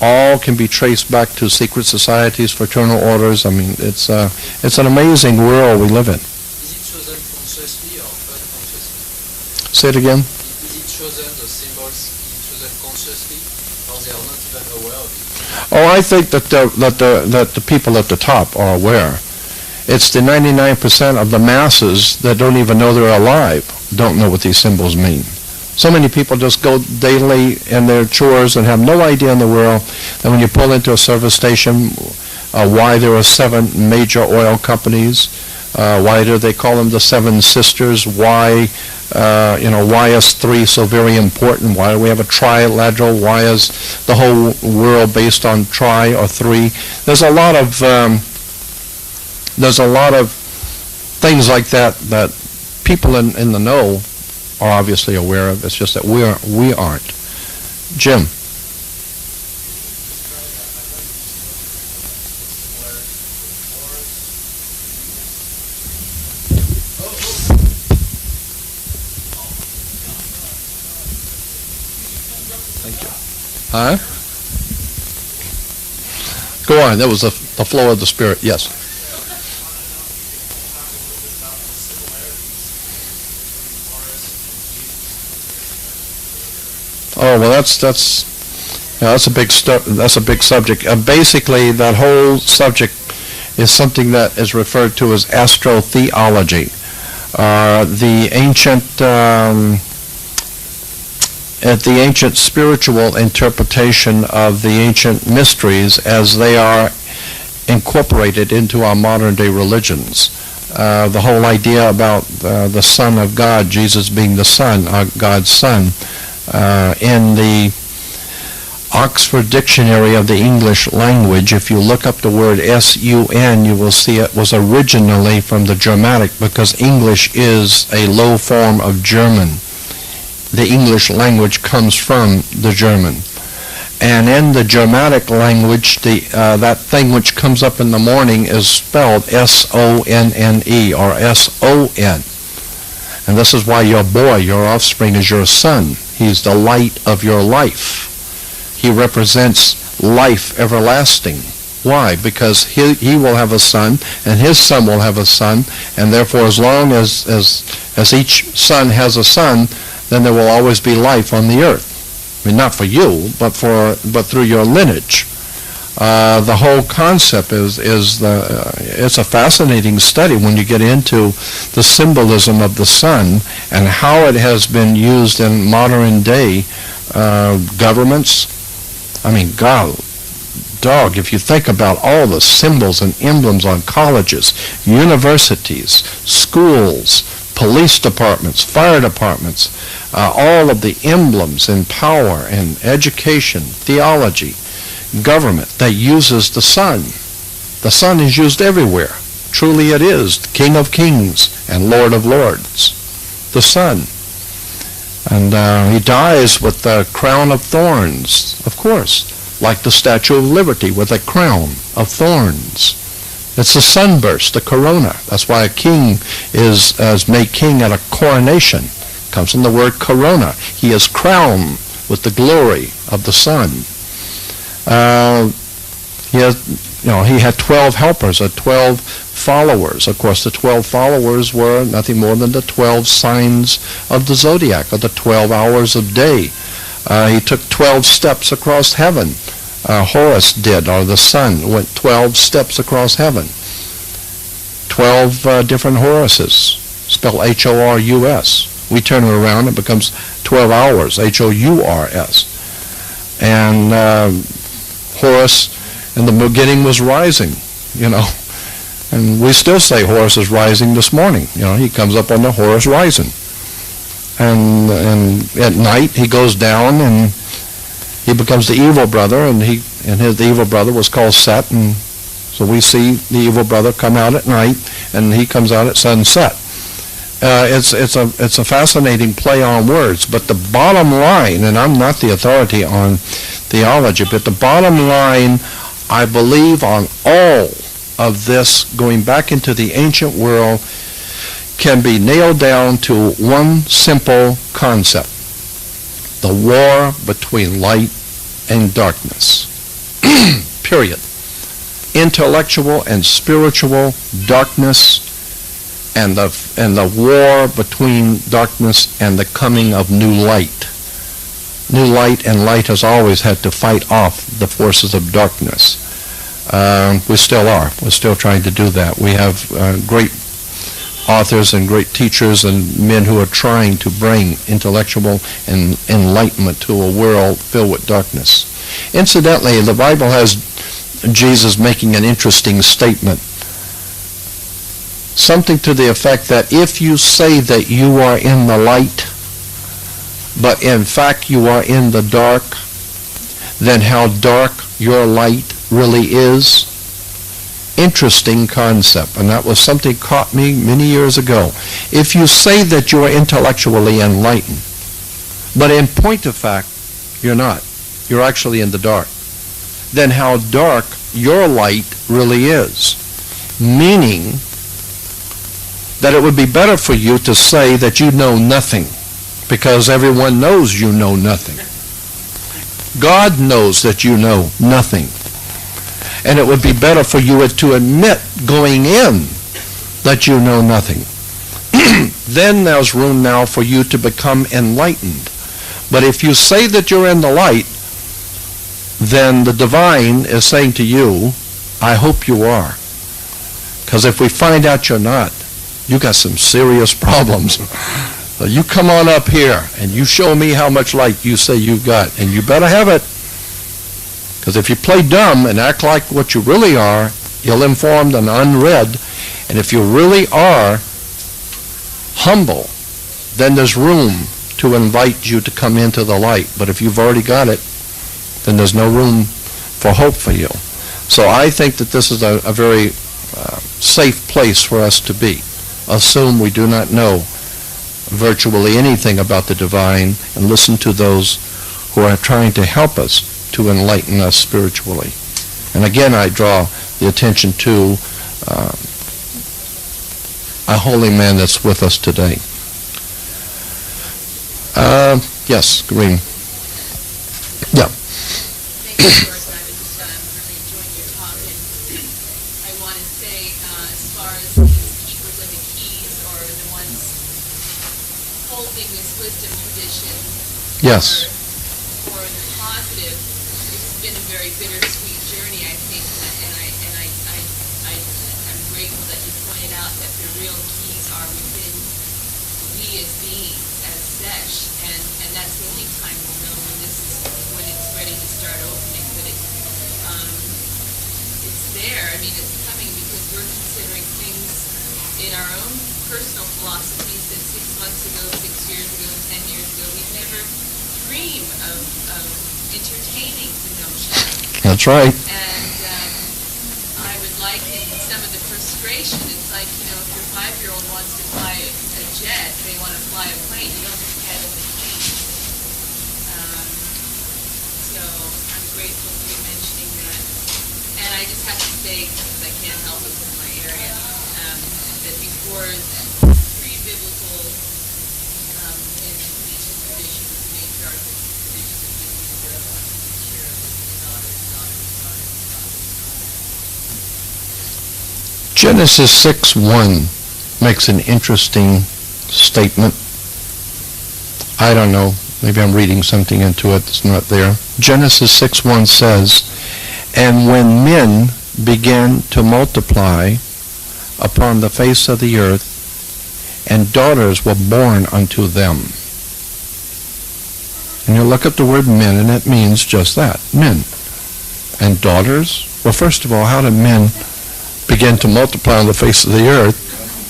Speaker 2: All can be traced back to secret societies, fraternal orders. I mean, it's an amazing world we live in.
Speaker 4: Is it chosen consciously or unconsciously?
Speaker 2: Say it again.
Speaker 4: Is it chosen, the symbols, is it chosen consciously, or they are not even aware of it?
Speaker 2: Oh, I think that the people at the top are aware. It's the 99% of the masses that don't even know they're alive, don't know what these symbols mean. So many people just go daily in their chores and have no idea in the world that when you pull into a service station, why there are 7 major oil companies, why do they call them the 7 sisters, why why is 3 so very important, why do we have a trilateral, why is the whole world based on tri or 3. There's a lot of things like that that people in the know are obviously aware of. It's just that we aren't. Jim. Thank you. Huh? Go on. That was the flow of the Spirit. Yes. Oh well, that's a big subject. Basically, that whole subject is something that is referred to as astrotheology. The ancient spiritual interpretation of the ancient mysteries as they are incorporated into our modern day religions. The whole idea about the Son of God, Jesus being the Son, God's Son. In the Oxford Dictionary of the English Language, if you look up the word S-U-N, you will see it was originally from the Germanic, because English is a low form of German. The English language comes from the German. And in the Germanic language, that thing which comes up in the morning is spelled S-O-N-N-E, or S-O-N. And this is why your boy, your offspring, is your son. He's the light of your life. He represents life everlasting. Why? Because he will have a son, and his son will have a son, and therefore as long as each son has a son, then there will always be life on the earth. I mean, not for you, but through your lineage. The whole concept is it's a fascinating study when you get into the symbolism of the sun and how it has been used in modern day governments. I mean, dog, if you think about all the symbols and emblems on colleges, universities, schools, police departments, fire departments, all of the emblems in power and education, theology, government that uses the sun. The sun is used everywhere. Truly it is the King of Kings and Lord of Lords, the sun. And he dies with the crown of thorns, of course, like the Statue of Liberty with a crown of thorns. It's the sunburst, the corona. That's why a king is made king at a coronation. It comes from the word corona. He is crowned with the glory of the sun. He had 12 helpers, or 12 followers. Of course, the 12 followers were nothing more than the 12 signs of the zodiac, or the 12 hours of day. He took 12 steps across heaven. Horus did, or the sun, went 12 steps across heaven. 12 different Horuses, spelled H-O-R-U-S. We turn it around, it becomes 12 hours, H-O-U-R-S. And Horus in the beginning was rising, and we still say Horus is rising this morning. He comes up on the Horus rising. And at night he goes down and he becomes the evil brother, and the evil brother was called Set, and so we see the evil brother come out at night, and he comes out at sunset. It's a fascinating play on words, but the bottom line, and I'm not the authority on theology, but the bottom line, I believe on all of this, going back into the ancient world, can be nailed down to one simple concept: the war between light and darkness. Period. Intellectual and spiritual darkness, and the war between darkness and the coming of new light. New light, and light has always had to fight off the forces of darkness. We still are. We're still trying to do that. We have great authors and great teachers and men who are trying to bring intellectual and enlightenment to a world filled with darkness. Incidentally, the Bible has Jesus making an interesting statement. Something to the effect that if you say that you are in the light, but in fact you are in the dark, then how dark your light really is. Interesting concept, and that was something caught me many years ago. If you say that you are intellectually enlightened, but in point of fact, you're not. You're actually in the dark. Then how dark your light really is. Meaning that it would be better for you to say that you know nothing, because everyone knows you know nothing. God knows that you know nothing. And it would be better for you to admit going in that you know nothing. Then there's room now for you to become enlightened. But if you say that you're in the light, then the divine is saying to you, I hope you are. Because if we find out you're not, you got some serious problems. So you come on up here and you show me how much light you say you've got, and you better have it. Because if you play dumb and act like what you really are, ill-informed and unread, and if you really are humble, then there's room to invite you to come into the light. But if you've already got it, then there's no room for hope for you. So I think that this is a very safe place for us to be. Assume we do not know virtually anything about the divine, and listen to those who are trying to help us to enlighten us spiritually. And again, I draw the attention to a holy man that's with us today. Yes, Green. Yeah.
Speaker 5: Thank you, George. I was just really enjoying your talk, and I want to say, as far as these keepers of the keys, or the ones holding this wisdom tradition,
Speaker 2: Yes.
Speaker 5: for the positive, it's been a very bittersweet journey, I think, I'm grateful that you pointed out that the real keys are within we as beings, as sesh, and that's the only time we'll know when it's ready to start opening. But it's there. I mean, it's coming because we're considering things in our own personal philosophies that 6 months ago, 6 years ago, 10 years ago, we'd never dream of entertaining the notion.
Speaker 2: That's right.
Speaker 5: And I would liken some of the frustration. It's like, if your 5-year-old wants to fly a jet, they want to fly a plane, you don't just get in the plane. So I'm grateful for you mentioning that. And I just have to say, because I can't help it in my area, that before pre-biblical ancient traditions, matriarchal traditions,
Speaker 2: Genesis 6:1 makes an interesting statement. I don't know. Maybe I'm reading something into it that's not there. Genesis 6:1 says, "And when men began to multiply upon the face of the earth, and daughters were born unto them." And you look at the word men, and it means just that, men. And daughters? Well, first of all, how do men begin to multiply on the face of the earth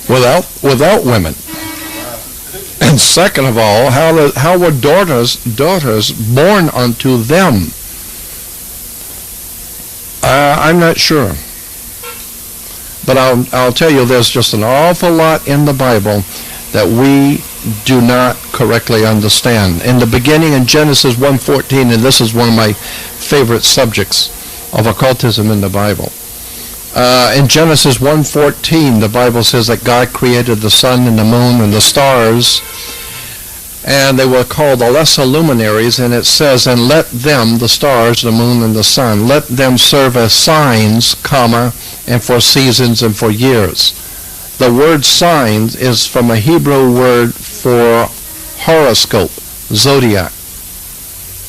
Speaker 2: without women? And second of all, how were daughters born unto them? I'm not sure. But I'll tell you, there's just an awful lot in the Bible that we do not correctly understand. In the beginning, in Genesis 1:14, and this is one of my favorite subjects of occultism in the Bible. In Genesis 1:14, the Bible says that God created the sun and the moon and the stars, and they were called the lesser luminaries, and it says, "And let them," the stars, the moon, and the sun, "let them serve as signs, and for seasons and for years." The word signs is from a Hebrew word for horoscope, zodiac.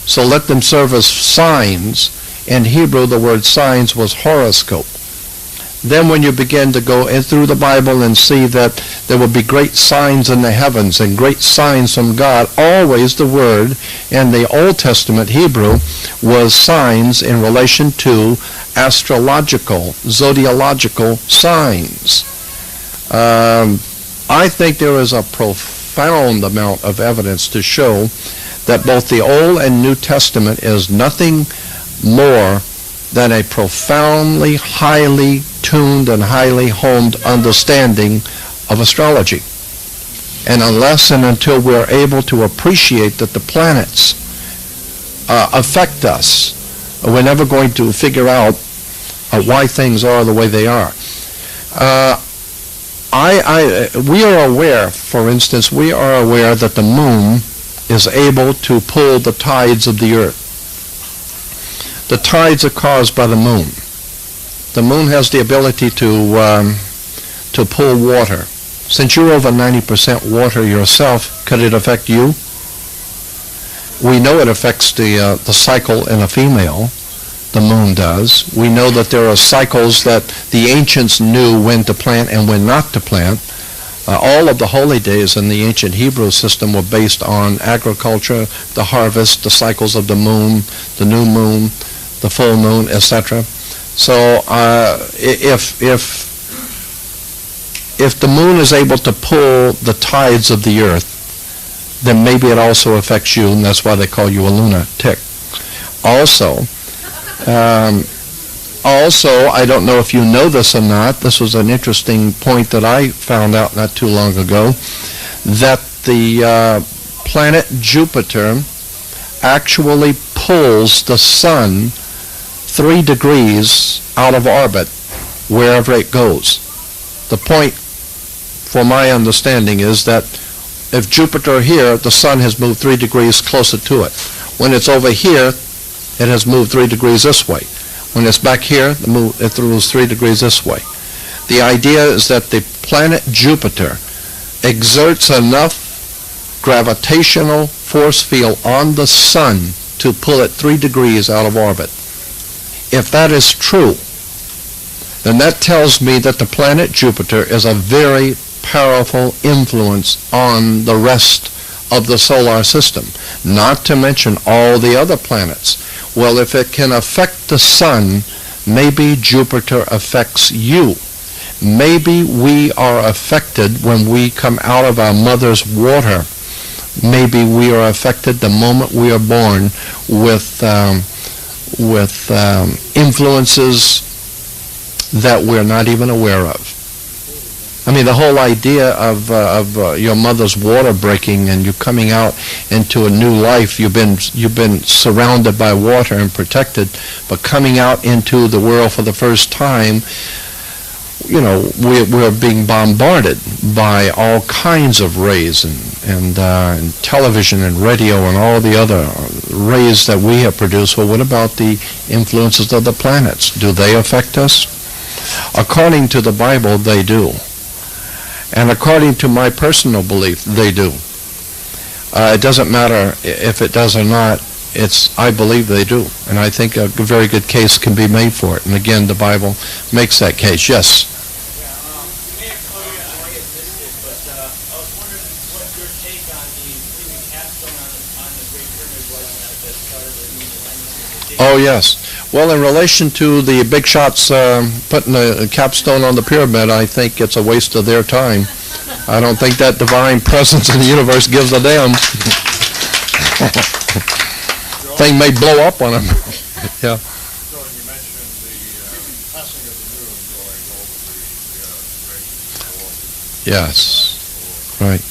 Speaker 2: So let them serve as signs. In Hebrew, the word signs was horoscope. Then when you begin to go through the Bible and see that there will be great signs in the heavens and great signs from God, always the word in the Old Testament Hebrew was signs in relation to astrological, zodiological signs. I think there is a profound amount of evidence to show that both the Old and New Testament is nothing more than a profoundly, highly tuned and highly honed understanding of astrology. And unless and until we're able to appreciate that the planets affect us, we're never going to figure out why things are the way they are. We are aware, for instance, we are aware that the moon is able to pull the tides of the earth. The tides are caused by the moon. The moon has the ability to pull water. Since you're over 90% water yourself, could it affect you? We know it affects the cycle in a female. The moon does. We know that there are cycles that the ancients knew when to plant and when not to plant. All of the holy days in the ancient Hebrew system were based on agriculture, the harvest, the cycles of the moon, the new moon, the full moon, etc. So if the moon is able to pull the tides of the earth, then maybe it also affects you, and that's why they call you a lunatic. Also, I don't know if you know this or not, this was an interesting point that I found out not too long ago, that the planet Jupiter actually pulls the sun 3 degrees out of orbit wherever it goes. The point, for my understanding, is that if Jupiter here, the sun has moved 3 degrees closer to it. When it's over here, it has moved 3 degrees this way. When it's back here, it moves 3 degrees this way. The idea is that the planet Jupiter exerts enough gravitational force field on the sun to pull it 3 degrees out of orbit. If that is true, then that tells me that the planet Jupiter is a very powerful influence on the rest of the solar system, not to mention all the other planets. Well, if it can affect the sun, maybe Jupiter affects you. Maybe we are affected when we come out of our mother's water. Maybe we are affected the moment we are born with influences that we're not even aware of. I mean, the whole idea of your mother's water breaking and you coming out into a new life, you've been surrounded by water and protected, but coming out into the world for the first time, you know, we're being bombarded by all kinds of rays and television and radio and all the other rays that we have produced. Well, what about the influences of the planets? Do they affect us? According to the Bible, they do. And according to my personal belief, they do. It doesn't matter if it does or not. I believe they do. And I think a very good case can be made for it. And again, the Bible makes that case. Yes?
Speaker 3: You may have told me, I may have missed it, but I was wondering what your take on the putting a capstone on the Great Pyramid was that started the new millennium.
Speaker 2: Oh, yes. Well, in relation to the big shots putting a capstone on the pyramid, I think it's a waste of their time. I don't think that divine presence in the universe gives a damn. Thing may blow up on them. Yeah.
Speaker 6: So you mentioned the passing of the moon going over the Great Wall.
Speaker 2: Yes. Right.